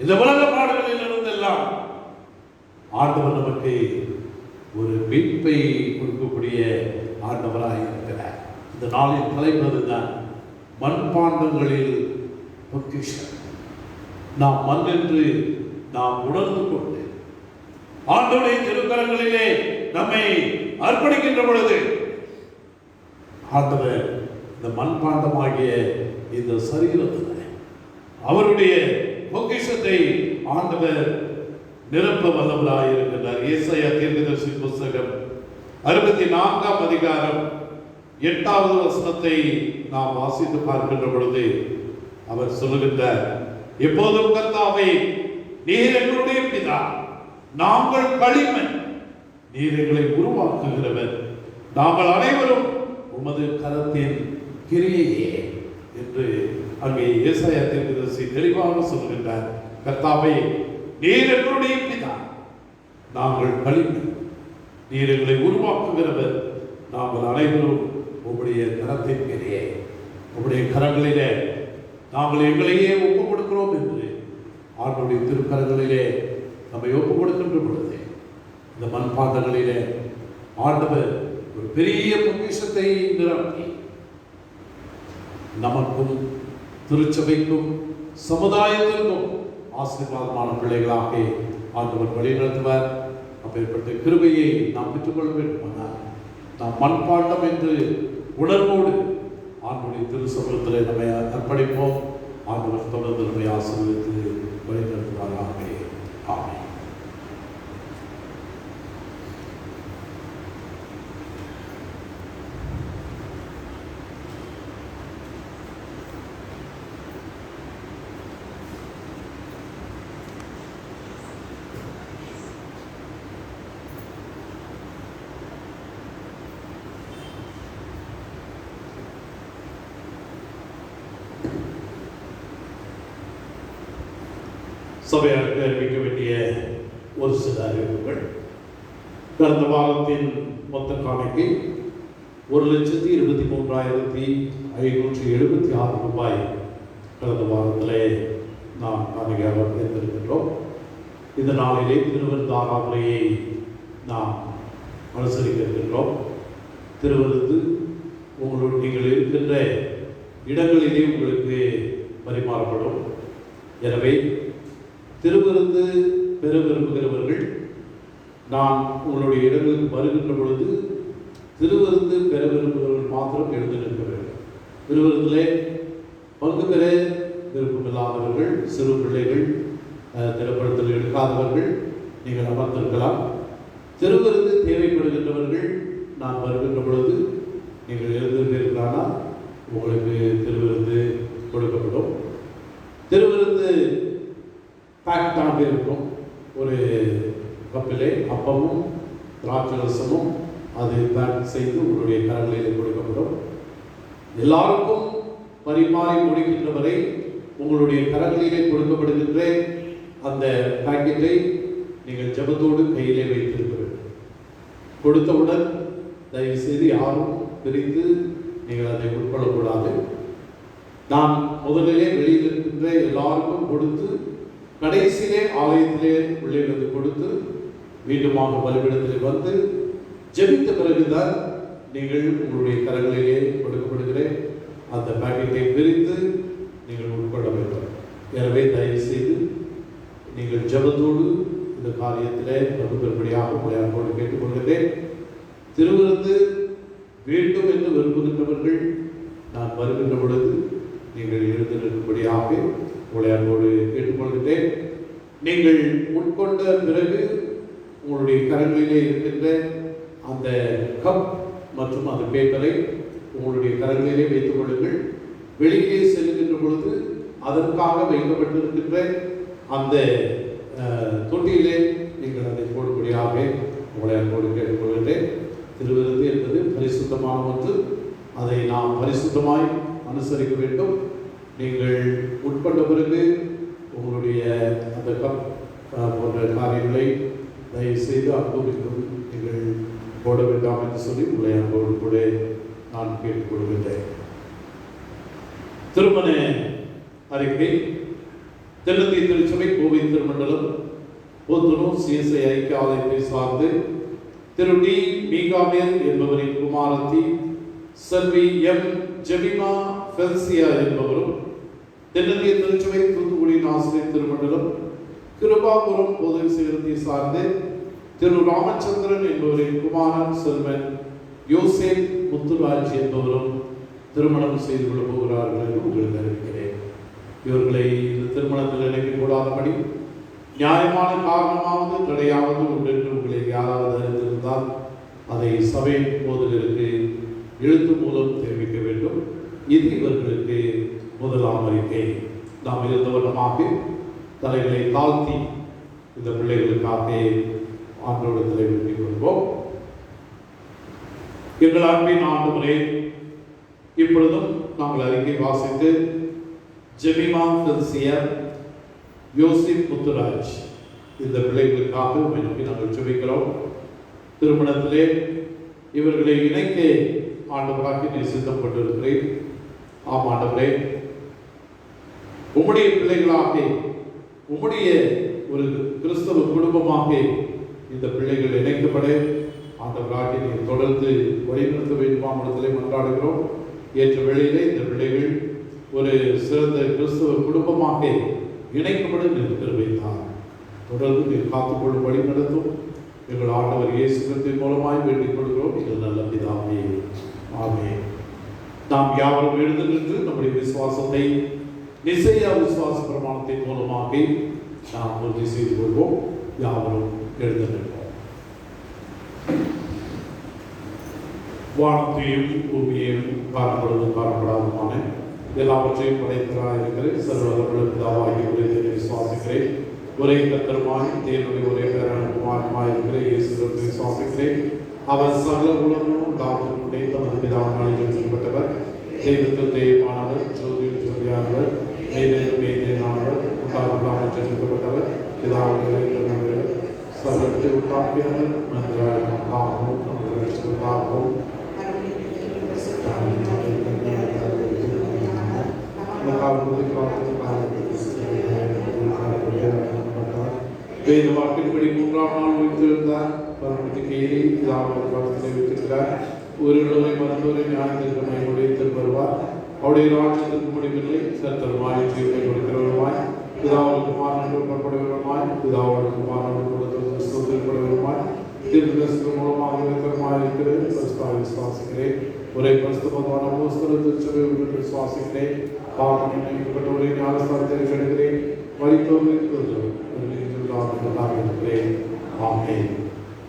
[SPEAKER 1] இந்த உலக பாடுகளில் இருந்தெல்லாம் ஆண்டவர் நமக்கு ஒரு மீட்பை கொடுக்கக்கூடிய ஆண்டவராக இருக்கிறார். இந்த நாளில் தலைப்பதுதான் மண்பாண்டங்களில் பொக்கிஷம். நாம் மண் என்று நாம் உணர்ந்து கொண்டு ஆண்டவருடைய திருக்கரங்களிலே நம்மை அர்ப்பணிக்கின்ற பொழுது ஆண்டவர் இந்த மண்பாண்டமாகிய இந்த சரீரத்தில் அவருடைய பொக்கிஷத்தை ஆண்டவர் நிரப்ப வல்லவராக இருக்கின்றார். ஏசாயா தீர்க்கதரிசி புத்தகம் 64ஆம் அதிகாரம் 8வது வசனத்தை நாம் வாசித்து பார்க்கின்ற பொழுது அவர் சொல்லுகின்றார், எப்போதும் கர்த்தாவே, நீர் எங்களுடைய பிதா, நாங்கள் களிமண், நீர் எங்களை உருவாக்குகிறவர், நாங்கள் அனைவரும் உமது கரத்தின் கிரியையே என்று அங்கே ஏசாயா தீர்க்கதரிசி தெளிவாக சொல்கின்றார். கர்த்தாவே, நீர் எங்களுடைய பிதா, நாங்கள் களிமண், நீர் எங்களை உருவாக்குகிறவர், நாங்கள் அனைவரும் உம்முடைய கரத்தின் கிரியை, உம்முடைய கரங்களிலே நாங்கள் எங்களையே ஒப்புக் கொடுக்கிறோம் என்று ஆண்டவருடைய திருக்கரங்களிலே நம்மை ஒப்புக் கொடுக்கின்ற பொழுது இந்த மண்பாண்டங்களிலே ஆண்டவர் ஒரு பெரிய பொக்கிஷத்தை நிரப்பி நமக்கும் திருச்சபைக்கும் சமுதாயத்திற்கும் ஆசீர்வாதமான பிள்ளைகளாக ஆண்டவர் வழிநடத்துவார். அப்பேற்பட்ட கிருபையை நாம் பெற்றுக்கொள்ள வேண்டுமானால் நாம் மண்பாண்டம் என்று உணர்வோடு ஆண்டவருடைய திருச்சபையில் நம்மை அர்ப்பணிப்போம். ஆண்டவர் தொடர்ந்து நம்மை ஆசீர்வதித்து வழிநடத்துவாராக. ஆமென். சபையாருக்கு அறிவிக்க வேண்டிய ஒரு சில அறிவிப்புகள். கடந்த வாரத்தின் மொத்த காணிக்கை 1,23,576 ரூபாய் கடந்த வாரத்திலே நாம் காணிக்கையாக தேர்ந்தெடுக்கின்றோம். இந்த நாளிலே திருவிருந்து ஆராதனையை நாம் அனுசரிக்க இருக்கின்றோம். திருவிருந்து உங்களுடைய நீங்கள் இருக்கின்ற இடங்களிலே உங்களுக்கு பரிமாறப்படும். எனவே திருவிருந்து பெற விரும்புகிறவர்கள் நான் உங்களுடைய இடங்களுக்கு வருகின்ற பொழுது திருவிருந்து பெற விரும்புகிறவர்கள் மாத்திரம் எழுந்து நிற்க வேண்டும். திருவிருந்திலே பங்கு பெற விருப்பமில்லாதவர்கள், சிறு பிள்ளைகள், திரைப்படத்தில் எடுக்காதவர்கள் நீங்கள் அமர்ந்திருக்கலாம். திருவிருந்து தேவைப்படுகின்றவர்கள் நான் வருகின்ற பொழுது நீங்கள் எழுந்திருக்கிறானால் உங்களுக்கு திருவிருந்து கொடுக்கப்படும். திருவிருந்து பேக்டாக இருக்கும். ஒரு கப்பிலே அப்பமும் திராட்சை ரசமும் அது பேக் செய்து உங்களுடைய கரங்களில் கொடுக்கப்படும். எல்லாருக்கும் பரிமாறி முடிக்கின்ற வரை உங்களுடைய கரங்களிலே கொடுக்கப்படுகின்ற அந்த பாக்கெட்டை நீங்கள் ஜெபத்தோடு கையிலே வைத்திருக்க வேண்டும். கொடுத்தவுடன் தயவு செய்து யாரும் பிரித்து நீங்கள் அதை உட்கொள்ளக்கூடாது. நான் முதலிலே வெளியில் இருக்கின்ற எல்லாருக்கும் கொடுத்து கடைசியிலே ஆலயத்திலே உள்ளே வந்து கொடுத்து மீண்டுமாக பலிபீடத்தில் வந்து ஜெபித்த பிறகுதான் நீங்கள் உங்களுடைய கரங்களிலே கொடுக்கப்படுகிற அந்த பாக்கெட்டை பிரித்து நீங்கள் உட்கொள்ள வேண்டும். எனவே தயவு செய்து நீங்கள் ஜெபத்தோடு இந்த காரியத்திலே பங்குபெறும்படியாக உங்களை அன்போடு கேட்டுக்கொள்கிறேன். திருவிருந்து வேண்டும் என்று விரும்புகின்றவர்கள் நான் வருகின்ற பொழுது நீங்கள் எழுந்து நிற்கும்படியாக உங்களை அன்போடு கேட்டுக்கொள்கிறேன். நீங்கள் உட்கொண்ட பிறகு உங்களுடைய கரங்களிலே இருக்கின்ற அந்த கப் மற்றும் அந்த பேப்பரை உங்களுடைய கரங்களிலே வைத்துக் கொள்ளுங்கள். வெளியே செல்கின்ற பொழுது அதற்காக வைக்கப்பட்டிருக்கின்ற அந்த தொட்டியிலே நீங்கள் அதை போடும்படியாக உங்களை அன்போடு கேட்டுக்கொள்கிறேன். திருவிருந்து என்பது பரிசுத்தமான ஒன்று. அதை நாம் பரிசுத்தமாய் அனுசரிக்க வேண்டும். நீங்கள் உட்கொண்ட பிறகு உங்களுடைய அந்த கப் போன்ற காரியங்களை தயவு செய்து அனுபவிக்கும் நீங்கள் போட வேண்டாம் என்று சொல்லி உங்களை அன்போடு கூட நான் கேட்டுக்கொள்கின்றேன். திருமண அறிக்கை தென்னிந்திய திருச்சபை கோவை திருமண்டலம் போத்தனூர் சிஎஸ்ஐ ஐக்கிய ஆலயத்தை சார்ந்து திரு டி மீகாவேல் என்பவரின் குமாரத்தி செல்வி எம் ஜெமிமா ஃபெல்சியா என்பவரும், தென்னிந்திய திருச்சபை தூத்துக்குடியின் ஆசிரியர் திருமண்டலம் கிருபாபுரம் பொது சிகரத்தை சார்ந்து திரு ராமச்சந்திரன் என்பவரின் குமாரன் செல்வன் யோசேப் முத்துராஜ் என்பவரும் திருமணம் செய்து கொள்ள போகிறார்கள் என்று உங்களுக்கு அறிவிக்கிறேன். இவர்களை இந்த திருமணத்தில் இணைக்க கூடாதபடி நியாயமான காரணமாவது கிடையாவது உண்டு என்று உங்களை யாராவது அறிந்திருந்தால் அதை சபை போதகருக்கு எழுத்து மூலம் தெரிவிக்க வேண்டும். இது இவர்களுக்கு முதலாம் அறிக்கை. நாம் இருந்த வருடமாக தலைகளை தாழ்த்தி இந்த பிள்ளைகளுக்காக ஆண்டோடத்தில் விரும்பிக் கொள்வோம். எங்கள் அன்பின் ஆண்டவரே, இப்பொழுதும் நாங்கள் அறிக்கை வாசித்து ஜெமிமா ஃபெல்சியா யோசிப் முத்துராஜ் இந்த பிள்ளைகளுக்காக நோக்கி நாங்கள் ஜெபிக்கிறோம். திருமணத்திலே இவர்களை இணைக்க ஆண்டவராக நீ சித்தப்பட்டிருக்கிறேன். ஆம் ஆண்டவரே, உம்முடைய பிள்ளைகளாக உம்முடைய ஒரு கிறிஸ்தவ குடும்பமாக இந்த பிள்ளைகள் இணைக்கப்பட ஆண்டவராக நீ தொடர்ந்து வழிநடத்த வேண்டுமாம் இடத்திலே மன்றாடுகிறோம். ஏற்ற வேளையிலே இந்த பிள்ளைகள் ஒரு சிறந்த கிறிஸ்தவ குடும்பமாக இணைக்கப்பட நிறுத்திருந்தார். தொடர்ந்து நீர் காத்துக்கொள்ளும் வழி நடத்தும். எங்கள் ஆண்டவர் இயேசு கிறிஸ்துவின் மூலமாய் வேண்டிக் கொள்கிறோம். எங்கள் நல்ல பிதாவே, ஆமென். நாம் யாவரும் எழுந்து நின்று நம்முடைய விசுவாசத்தை நிசையா விசுவாச பிரமாணத்தின் மூலமாக நாம் உறுதி செய்து கொள்வோம். யாவரும் எழுந்து நிற்போம். வானத்தையும் பூமியையும் காணப்படுவதும் காணப்படாதுமான எல்லாவற்றையும் படைத்தராக இருக்கிற சர்வதமுள்ள பிதாவாகிய ஒரே தேவனை விசுவாசிக்கிறேன். ஒரே கர்த்தருமாய் தேவனுடைய ஒரே பேரனுமாய் இருக்கிற இயேசு கிறிஸ்துவை விசுவாசிக்கிறேன். அவர் சகல உலகமும் தாவத்தினுடைய தமது பிதாவினால் ஜெனிக்கப்பட்டவர், தெய்வத்தில் தெய்வமானவர், ஜோதியில் ஜோதியானவர், மேலும் மேலானவர், உண்டாகலாமல் ஜெனிக்கப்பட்டவர், பிதாவுடைய சகலத்தை உண்டாக்கியவர், நன்றாகவும் நமக்கு வேத வாக்கின்படி 3ஆம் நாள் உயிர்த்தெழுந்தார். பரமத்துக்கு ஏறி பிதாவிடத்திலே வைத்திருக்கிறார். உயிரிழமை மருத்துவரை ஞானத்திற்கு உடையத்தில் வருவார். அவருடைய ராஜ்யத்திற்கு முடிவில்லை. சத்தருமாய் தீர்ப்பை கொடுக்கிறவருமாய், பிதாவோடு குமாரனோடு புறப்படுகிறவருமாய், பிதாவோடு குமாரனோடு கொடுத்து ஸ்தோத்திரப்படுகிறவருமாய், தீர்க்கதரிசி மூலமாக இருக்கிறமாய் இருக்கிறேன். விசுவாசிக்கிறேன். ஒரே பரிசுத்தமான அப்போஸ்தல திருச்சபை விசுவாசிக்கிறேன். பாவம் நீக்கப்பட்டவரை ஞானஸ்தானத்தை எடுக்கிறேன். மரித்தோருக்கு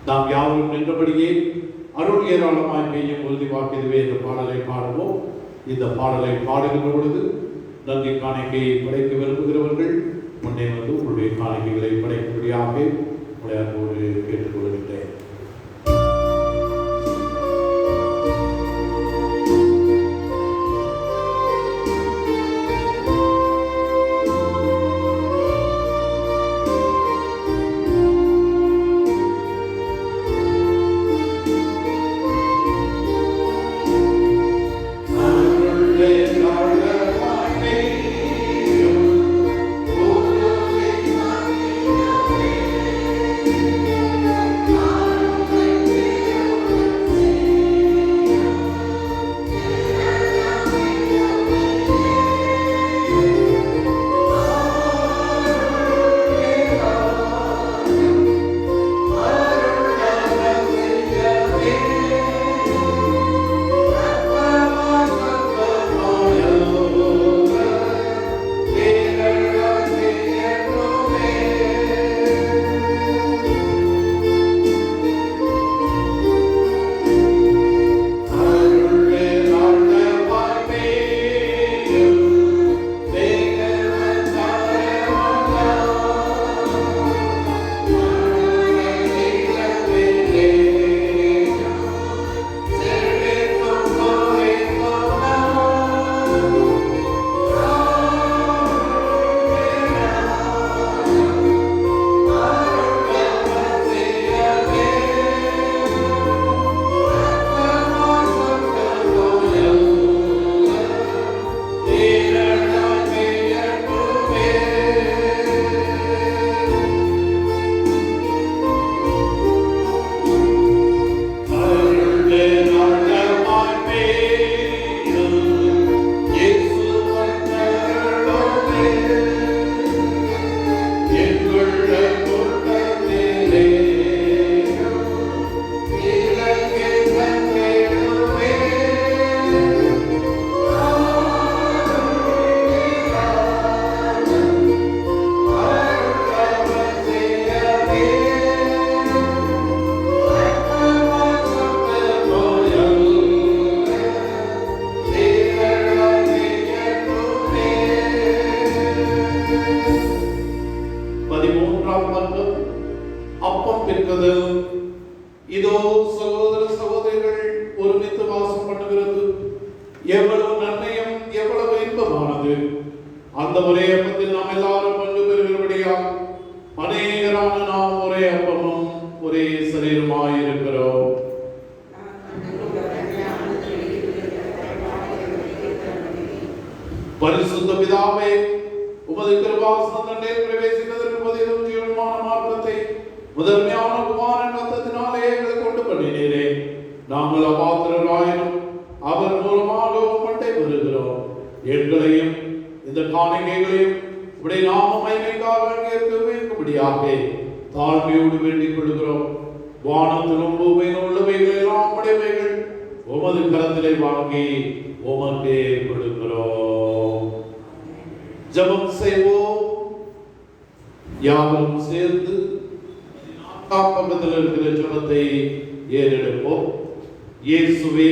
[SPEAKER 1] நாம் யாரும் நின்றபடியே அருள் ஏராளமாய் பெய்யும் உறுதி வாக்கியதுவே இந்த பாடலை பாடுவோம். இந்த பாடலை பாடுகின்ற பொழுது நன்றி காணிக்கையை படைக்க விரும்புகிறவர்கள் முன்னே வந்து உங்களுடைய காணிக்கைகளை படைக்கும்படியாக உங்களை அன்போடு கேட்டுக்கொள்கின்றேன்.
[SPEAKER 2] Oh
[SPEAKER 1] இதோ சகோதர சகோதரிகள் ஒருமித்து வாசம் பண்ணுகிறது. எவ்வளவு நன்மையும் எவ்வளவு இன்பமானது. அந்த ஒரே அப்பத்தில் நாம் எல்லாரும் பங்கு பெறுகிறபடியால் அநேகரான நாம் ஒரே அப்பமும் ஒரே சரீரமாய் இருக்கிறோம். பரிசுத்த பிதாவே, உமது கிருபாசனம் தண்டையில் பிரவேசிப்பதற்கு பதிலும் ஜீவமான மார்க்கத்தை முதன்மையான குமாரன் ரத்தத்தினாலே எங்களுக்கு கொண்டு பண்ணினீரே. நாங்கள் அபாத்திரராயினும் அவர் மூலமாக உம்மட்டை பெறுகிறோம். எங்களையும் இந்த காணிக்கைகளையும் உடைய நாம மகிமைக்காக அங்கேற்க வைக்கும்படியாக தாழ்மையோடு வேண்டிக் கொள்கிறோம். வானத்திலும் பூமியில் உள்ளவைகள் எல்லாம் உடையவைகள் உமது கரத்திலே வாங்கி உமக்கே கொடுக்கிறோம். ஜெபம் செய்வோம். யாவரும் சேர்ந்து பக்கத்தில் இருக்கிற ஜெபத்தை ஏறெடுப்போம். இயேசுவே,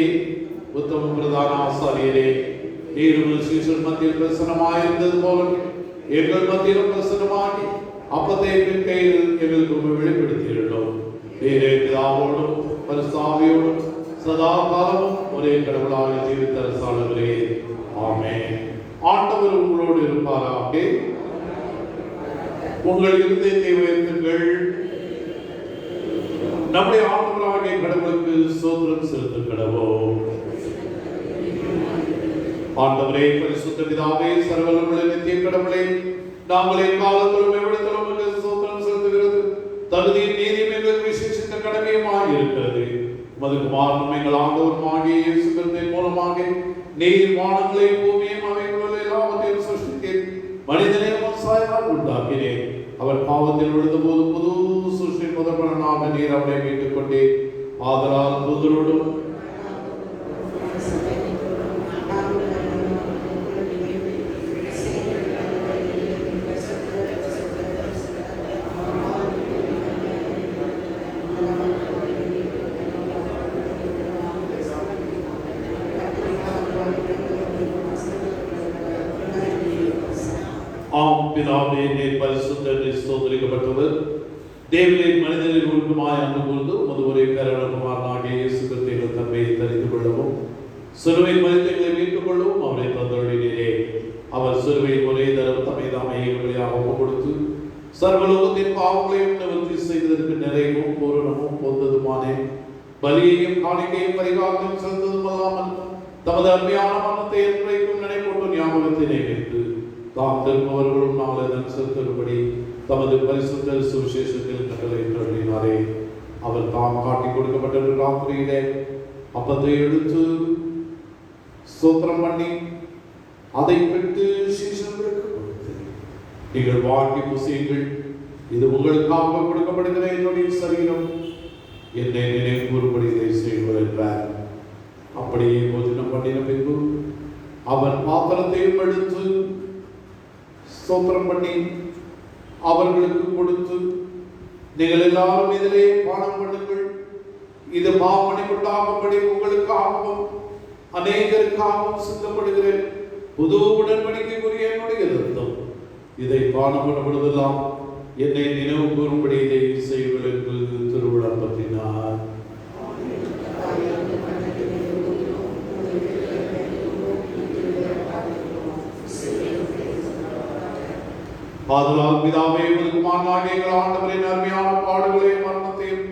[SPEAKER 1] உத்தம பிரதான ஆசாரியரே, நீர் சீஷர் மத்தியில் பிரசன்னமாயிருந்தது போல எங்கள் மத்தியிலும் பிரசன்னமாகி அப்பத்தை கையில் எங்களுக்கு வெளிப்படுத்தியிருந்தோம். வேறே பிதாவோடும் பரிசுத்தாவியோடும் சதா காலமும் ஒரே கடவுளாக ஜீவித்த அரசாளர்களே, ஆமென். ஆண்டவர் உங்களோடு இருப்பாராக. உங்கள் இருதயத்தை உயர்த்துங்கள். நம்முடைய ஆண்டவராகிய கடவுளுக்கு ஸ்தோத்திரம் செலுத்த கடவோம். ஆண்டவரே, பரிசுத்த பிதாவே, சர்வவல்லமையுள்ள நித்திய கடவுளே, நாங்கள் எக்காலத்திலும் எவ்விடத்திலும் உங்களுக்கு ஸ்தோத்திரம் செலுத்துகிறது தகுதியும் நீதியும் எங்களுக்கு விசேஷித்த கடமையுமாய் இருக்கிறது. உமது குமாரனும் எங்கள் ஆண்டவருமாகிய இயேசு கிறிஸ்துவின் மூலமாக நீர் வானங்களையும் பூமியையும் அவைகளுள்ள எல்லாவற்றையும் சிருஷ்டித்தீர். மனிதனை சாயலால் உண்டாக்கினேன். அவர் பாவத்தில் விழுந்தபோது புது சிருஷ்டி முதல்வனாக நீர் அவரை மீட்டுக் கொண்டே. ஆதலால் புதரோடும் பிதாவே, நீர் பரிசுத்தர், ஸ்தோத்திரிக்கப்பட்டவர். தேவனின் மனிதரில் ஒன்றுமாய் அன்பு கூர்ந்து உமது ஒரே பேரனகுமாரனாகிய இயேசு கிறிஸ்துவின் தன்மையை தெரிந்து கொள்ளவும் சிலுவையின் மனிதர்களை மீட்டுக் கொள்ளவும் அவரை தந்தருளினீரே. அவர் சிலுவையின் ஒரே தரம் தம்மை தாமே வழியாக ஒப்புக் கொடுத்து சர்வலோகத்தின் பாவங்களையும் நிவர்த்தி செய்வதற்கு நிறைவும் பூரணமும் பொந்ததுமான பலியையும் காணிக்கையும் பரிகாரத்தையும் செலுத்ததும் அல்லாமல் தமது அருமையான மரணத்தை என்றைக்கும் நினைப்போட்டு ஞாபகத்தினை வைத்து தாம் திரும்பவர்களும் நாளதன் செலுத்தும்படி தமது பரிசுத்த சுவிசேஷத்தில் கட்டளையிட்டாரே. அவர் தாம் காட்டிக் கொடுக்கப்பட்ட ராத்திரியிலே அப்பத்தை எடுத்து ஸ்தோத்திரம் பண்ணி அதை பெற்று சீஷர்களுக்கு கொடுத்து, நீங்கள் வாங்கி புசியுங்கள், இது உங்களுக்காக கொடுக்கப்படுகிற என்னுடைய சரீரம், என்னை நினைவு கூறும்படி இதை செய்வது என்றார். அப்படியே போஜனம் பண்ணின பின்பு அவர் பாத்திரத்தையும் எடுத்து ஸ்தோத்திரம் பண்ணி அவர்களுக்கு கொடுத்து, நீங்கள் எல்லாரும் இதிலே பானம் பண்ணுங்கள், இது பாவமன்னிப்புண்டாகும்படி உங்களுக்காகவும் அநேகருக்காகவும் சிந்தப்படுகிற புது உடன்படிக்கைக்குரிய என்னுடைய ரத்தம், இதை பானம் பண்ணப்படுவதெல்லாம் என்னை நினைவு கூறும்படி இதை செய்வீர்கள் என்று திருவிழம் பற்றினார். ஆதலால் பிதாவே, உமது குமாரனாகிய எங்கள் ஆண்டவரின் அருமையான பாடுகளையும் மரணத்தையும்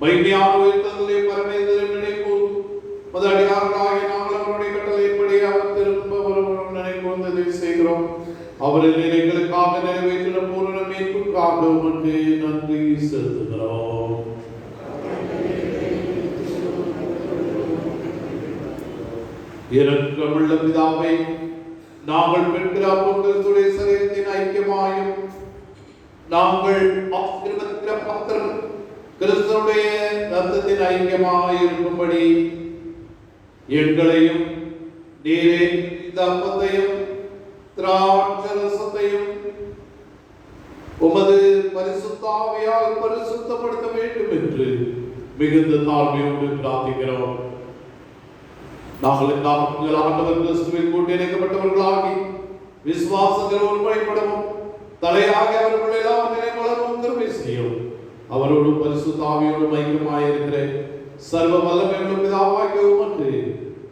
[SPEAKER 1] மகிமையான உயிர்த்தெழுதலையும் பரமேசரையும் நினைக்கூர்ந்து உமது அடியார்களாகிய நாங்கள் அவருடைய கட்டளையின்படி அவர் திரும்ப வருவரும் நினைக்கூர்ந்ததை செய்கிறோம். அவரில் எங்களுக்காக நிறைவேற்றின பூரண மீட்புக்காக உமக்கு நன்றி செலுத்துகிறோம். இரக்கமுள்ள பிதாவே, நாங்கள் பெற்ற கிறிஸ்துடைய சரீரத்தின் ஐக்கியமாயும் நாங்கள் ஆசீர்வதிக்கிற பாத்திரம் கிறிஸ்துடைய ரத்தத்தின் ஐக்கியமாக இருக்கும்படி எங்களையும் நீரே இந்த அப்பத்தையும் திராட்சரசத்தையும் உமது பரிசுத்த ஆவியால் பரிசுத்தப்படுத்த வேண்டும் என்று மிகுந்த தாழ்மையோடு பிரார்த்திக்கிறோம். நாங்கள் ஆண்டவர் கிறிஸ்துவில் கூட்டி இணைக்கப்பட்டவர்களாகி விசுவாசத்தில் ஒருமுறைப்படவும் தலையாக அவர்கள் எல்லாம் நிலைவளரும் கருணை செய்யும். அவரோடு பரிசுத்த ஆவியோடு ஐக்கியமாயிருக்கிற சர்வ வல்லமையுள்ள பிதாவாகிய உமக்கு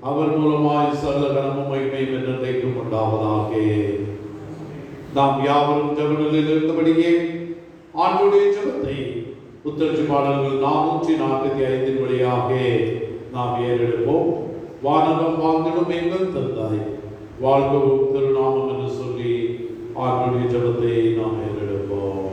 [SPEAKER 1] அவர் மூலமாய் சகல கனமும் மகிமையும் என்றென்றைக்கும் உண்டாவதாக. நாம் யாவரும் ஜெபங்களில் இருந்தபடியே ஆண்டவருடைய ஜெபத்தை புத்தர்ச்சி பாடல்கள் 445 வழியாக நாம் ஏறெடுப்போம். வானகம் வாழ்ந்திடும் எங்கள் தந்தாய், வாழ்கவும் திருநாமம் என்று சொல்லி ஆண்டவருடைய ஜெபத்தை நாம் ஏறெடுப்போம்.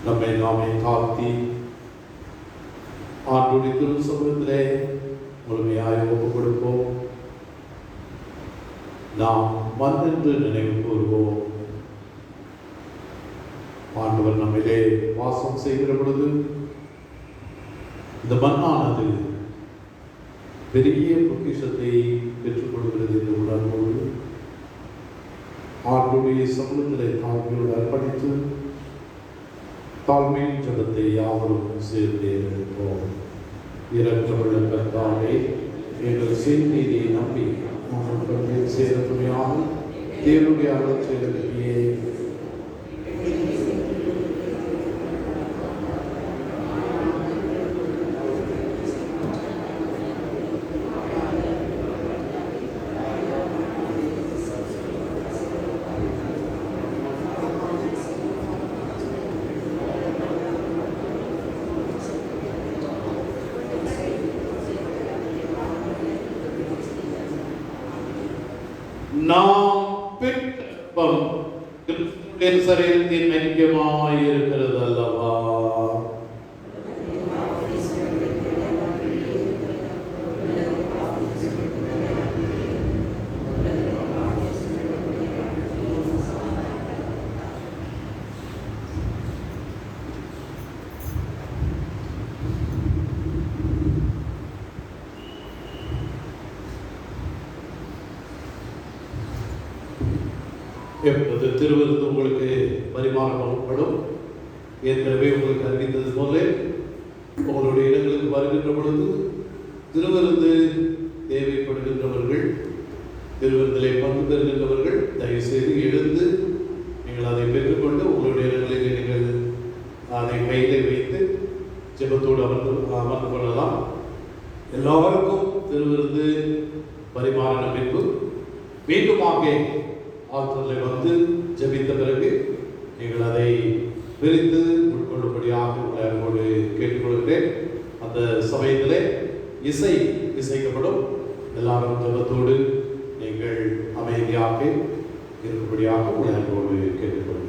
[SPEAKER 1] நம்மை நாமே தாழ்த்தி ஆண்டுடைய திருச்சபையிலே முழுமையாக ஒப்புக் கொடுப்போம். நாம் மன்றென்று நினைவு கூறுவோம். ஆண்டவர் நம்மிலே வாசம் செய்கிற பொழுது இந்த மண்ணானது பெரிய பொக்கிஷத்தை பெற்றுக் கொள்கிறது என்று உணர்வோடு ஆண்டுடைய சமூகத்திலே தாழ்மையோடு அர்ப்பணித்து தாழ்மையின் ஜபத்தை யாவரும் சேர்ந்தே இருப்போம். இரக்கமுள்ள கர்த்தாவே, எங்கள் செய்தியை நம்பி தேவனுடைய அருள் செயல்களிலே நாம் பெற்றப்பம் கிறிஸ்துவின் சரீரத்தின் ஐக்கியமாயிருக்கிறது அல்லவா? எப்போது திருவிருந்து உங்களுக்கு பரிமாறப்படும். ஏற்கனவே உங்களுக்கு அறிவித்தது போல உங்களுடைய இடங்களுக்கு வருகின்ற பொழுது திருவிருந்து தேவைப்படுகின்றவர்கள், திருவிருந்திலே பங்கு பெறுகின்றவர்கள் தயவுசெய்து எழுந்து நீங்கள் அதை பெற்றுக்கொண்டு உங்களுடைய இடங்களில் நீங்கள் அதை கையிலே வைத்து ஜெபத்தோடு அமர்ந்து கொள்ளலாம். எல்லாருக்கும் திருவிருந்து பரிமாறின பின்பு மீண்டுமாக ஆற்றலை வந்து ஜெபித்த பிறகு நீங்கள் அதை பிரித்து உட்கொள்ளும்படியாக உங்களோடு கேட்டுக்கொள்கிறேன். அந்த சமயத்திலே இசைக்கப்படும். எல்லாரும் ஜெபத்தோடு நீங்கள் அமைதியாக இருக்கும்படியாக உங்களோடு கேட்டுக்கொள்கிறேன்.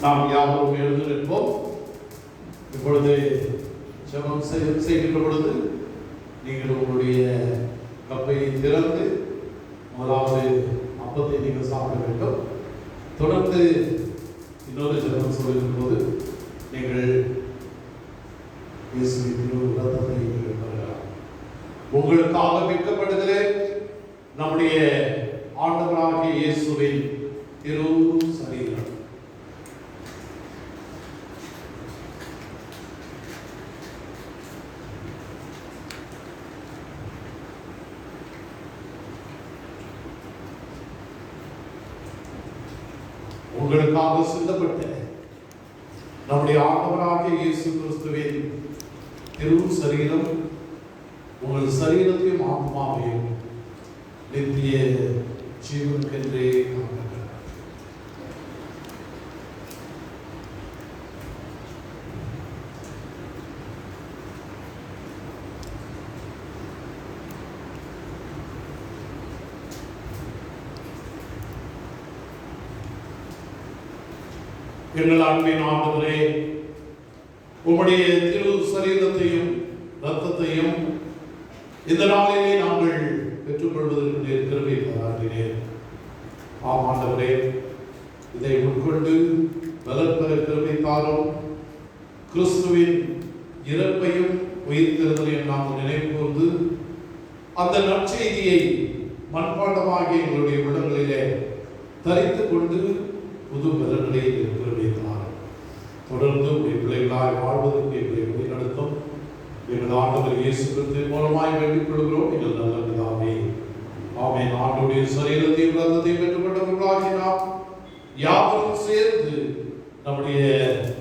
[SPEAKER 1] நாம் யாவரும் எழுந்து நிற்போம். இப்பொழுது ஜெபம் செய்கின்ற பொழுது நீங்கள் உங்களுடைய கப்பை திறந்து முதலாவது அப்பத்தை நீங்கள் சாப்பிட வேண்டும். தொடர்ந்து இன்னொரு ஜெபம் சொல்லுகின்ற போது நீங்கள் உங்களுக்காக மீட்கப்படுகிறேன் நம்முடைய ஆண்டவராகிய இயேசுவின் திரு சரீரம் உங்களுக்காக சிந்தப்பட்ட நம்முடைய ஆண்டவராகிய இயேசு கிறிஸ்துவின் திரு சரீரம் உங்கள் சரீரத்தையும் ஆத்மாவையும் நித்திய ஜீவனுக்கென்றே எங்கள் அன்பின் ஆண்டவரே, உம்முடைய திரு சரீரத்தையும் இரத்தத்தையும் இந்த நாளிலே நாங்கள் பெற்றுக்கொள்வதற்கு கிருபை பாராட்டினேன். ஆம் ஆண்டவரே, இதை உட்கொண்டு பலன் பெற கிருபை தாரும். கிறிஸ்துவின் இறப்பையும் உயிர்த்தெழுதலையும் நாம் நினைவுகூர்ந்து அந்த நற்செய்தியை மண்பாண்டமாகிய எங்களுடைய உள்ளங்களிலே தரித்துக் கொண்டு புது பலன்களை கிருபைத்தார். தொடர்ந்து உடைய பிள்ளைகளாய் வாழ்வதற்கு எங்களை வழிநடத்தும் எங்கள் ஆண்டவர் இயேசு கிறிஸ்துவின் மூலமாய் வேண்டிக் கொள்கிறோம் எங்கள் நல்ல பிதாவே. ஆமென். ஆண்டவருடைய சரீரத்தையும் இரத்தத்தையும் பெற்றுக்கொண்டவர்களாகி நாம் யாவரும் சேர்ந்து நம்முடைய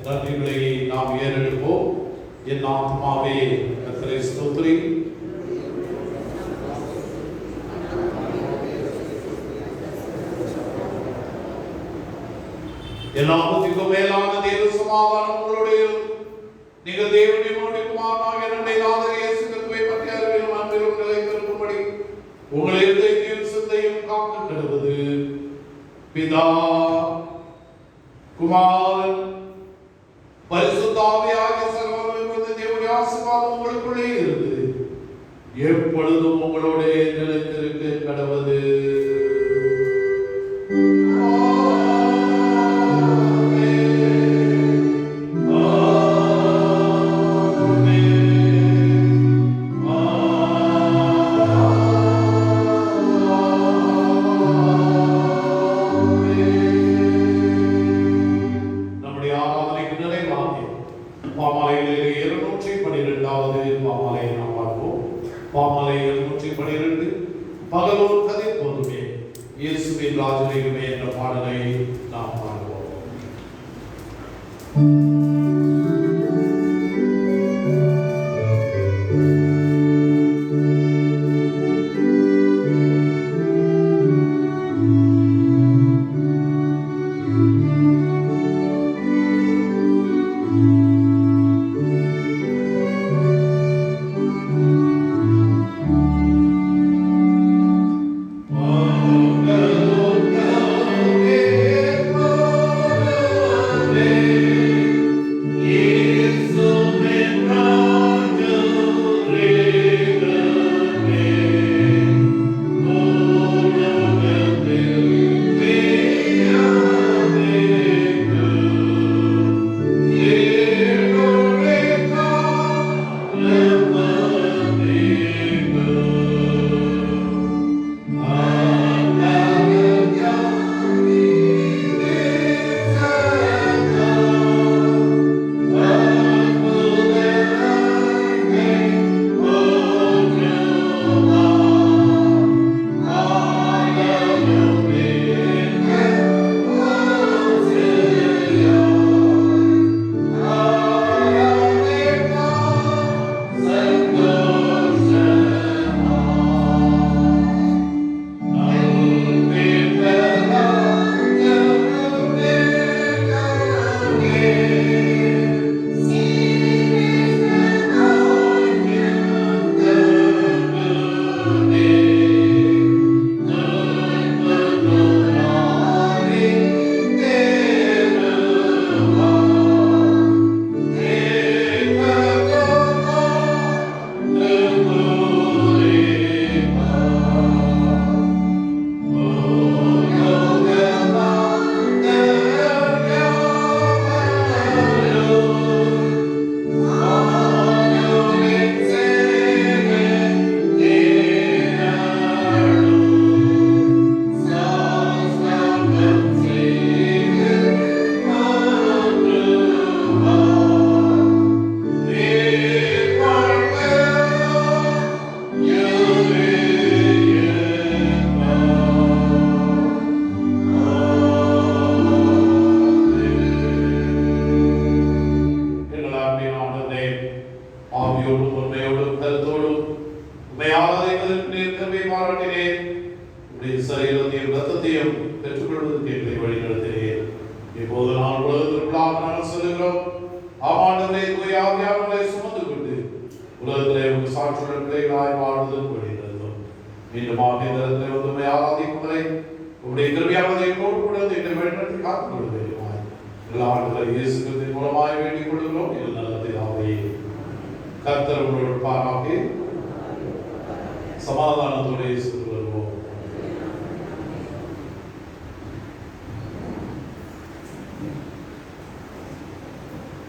[SPEAKER 1] நன்றிகளை நாம் ஏறெடுப்போம். என் ஆத்மாவே கர்த்தரை ஸ்தோத்திரி, எல்லாவற்றுக்கும் மேலான தேவ சமாதானம் உங்களுடைய நீங்கள் தேவனுடைய குமாரனாகிய நம்முடைய நாதர் இயேசு கிறிஸ்துவை பற்றி அறிவிலும் அன்பிலும் நிலைத்திருக்கும்படி உங்களை இதயத்தையும் சிந்தையும் காக்க கடவுது. பிதா, குமாரன், பரிசுத்த ஆவியாகிய சகோதரர்களுக்கு தேவனுடைய ஆசீர்வாதம் உங்களுக்குள்ளே இருந்து எப்பொழுதும் உங்களோட நிலைத்திருக்க கடவுது. பகலோர் கதை போதுமே இயேசுவின் ராஜரீகமே என்ற பாடலை நாம் பாடுவோம்.
[SPEAKER 2] Oh,
[SPEAKER 1] சரீரத்தையும் ரத்தத்தையும் பெற்றுக்கொள்வதற்கு எங்களை வழிநடத்தினேன். இப்போது நான் உலகத்திற்குள்ளாக நாங்கள் செல்கிறோம். ஆமாண்டவரே, தூய ஆவியானவரை சுமந்து கொண்டு உலகத்திலே உங்கள் சாட்சியுடன் பிள்ளைகளாய் வாழ்வதற்கு வழிநடத்தும். மீண்டும் ஆகியத்திலே உண்மை ஆராதிக்கும் வரை உங்களுடைய கிருபையானதை எங்களோடு கூட எங்களை வழிநடத்தி காத்துக் கொள்ள வேண்டுமாய் எல்லா ஆண்டுகளை இயேசு கிறிஸ்துவின் மூலமாய் வேண்டிக் கொள்கிறோம். எங்கள் நல்ல பிதாவே. கர்த்தர் உங்களோடு பாராட்டி சமாதானத்தோடு இயேசுக்கு வருவோம்.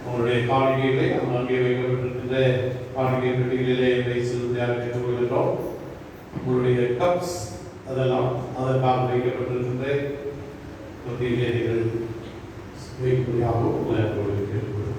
[SPEAKER 1] உங்களுடைய காணிக்கைகளை அங்கே வைக்கப்பட்டிருக்கின்ற காணிக்கை பெட்டிகளிலே வைத்திருந்தார் என்று கொள்கிறோம். உங்களுடைய கப்ஸ் அதெல்லாம் அதற்காக வைக்கப்பட்டிருக்கின்ற தொட்டியிலே நீங்கள் வைக்கும்படியாகவும் கேட்டுக்கொள்கிறோம்.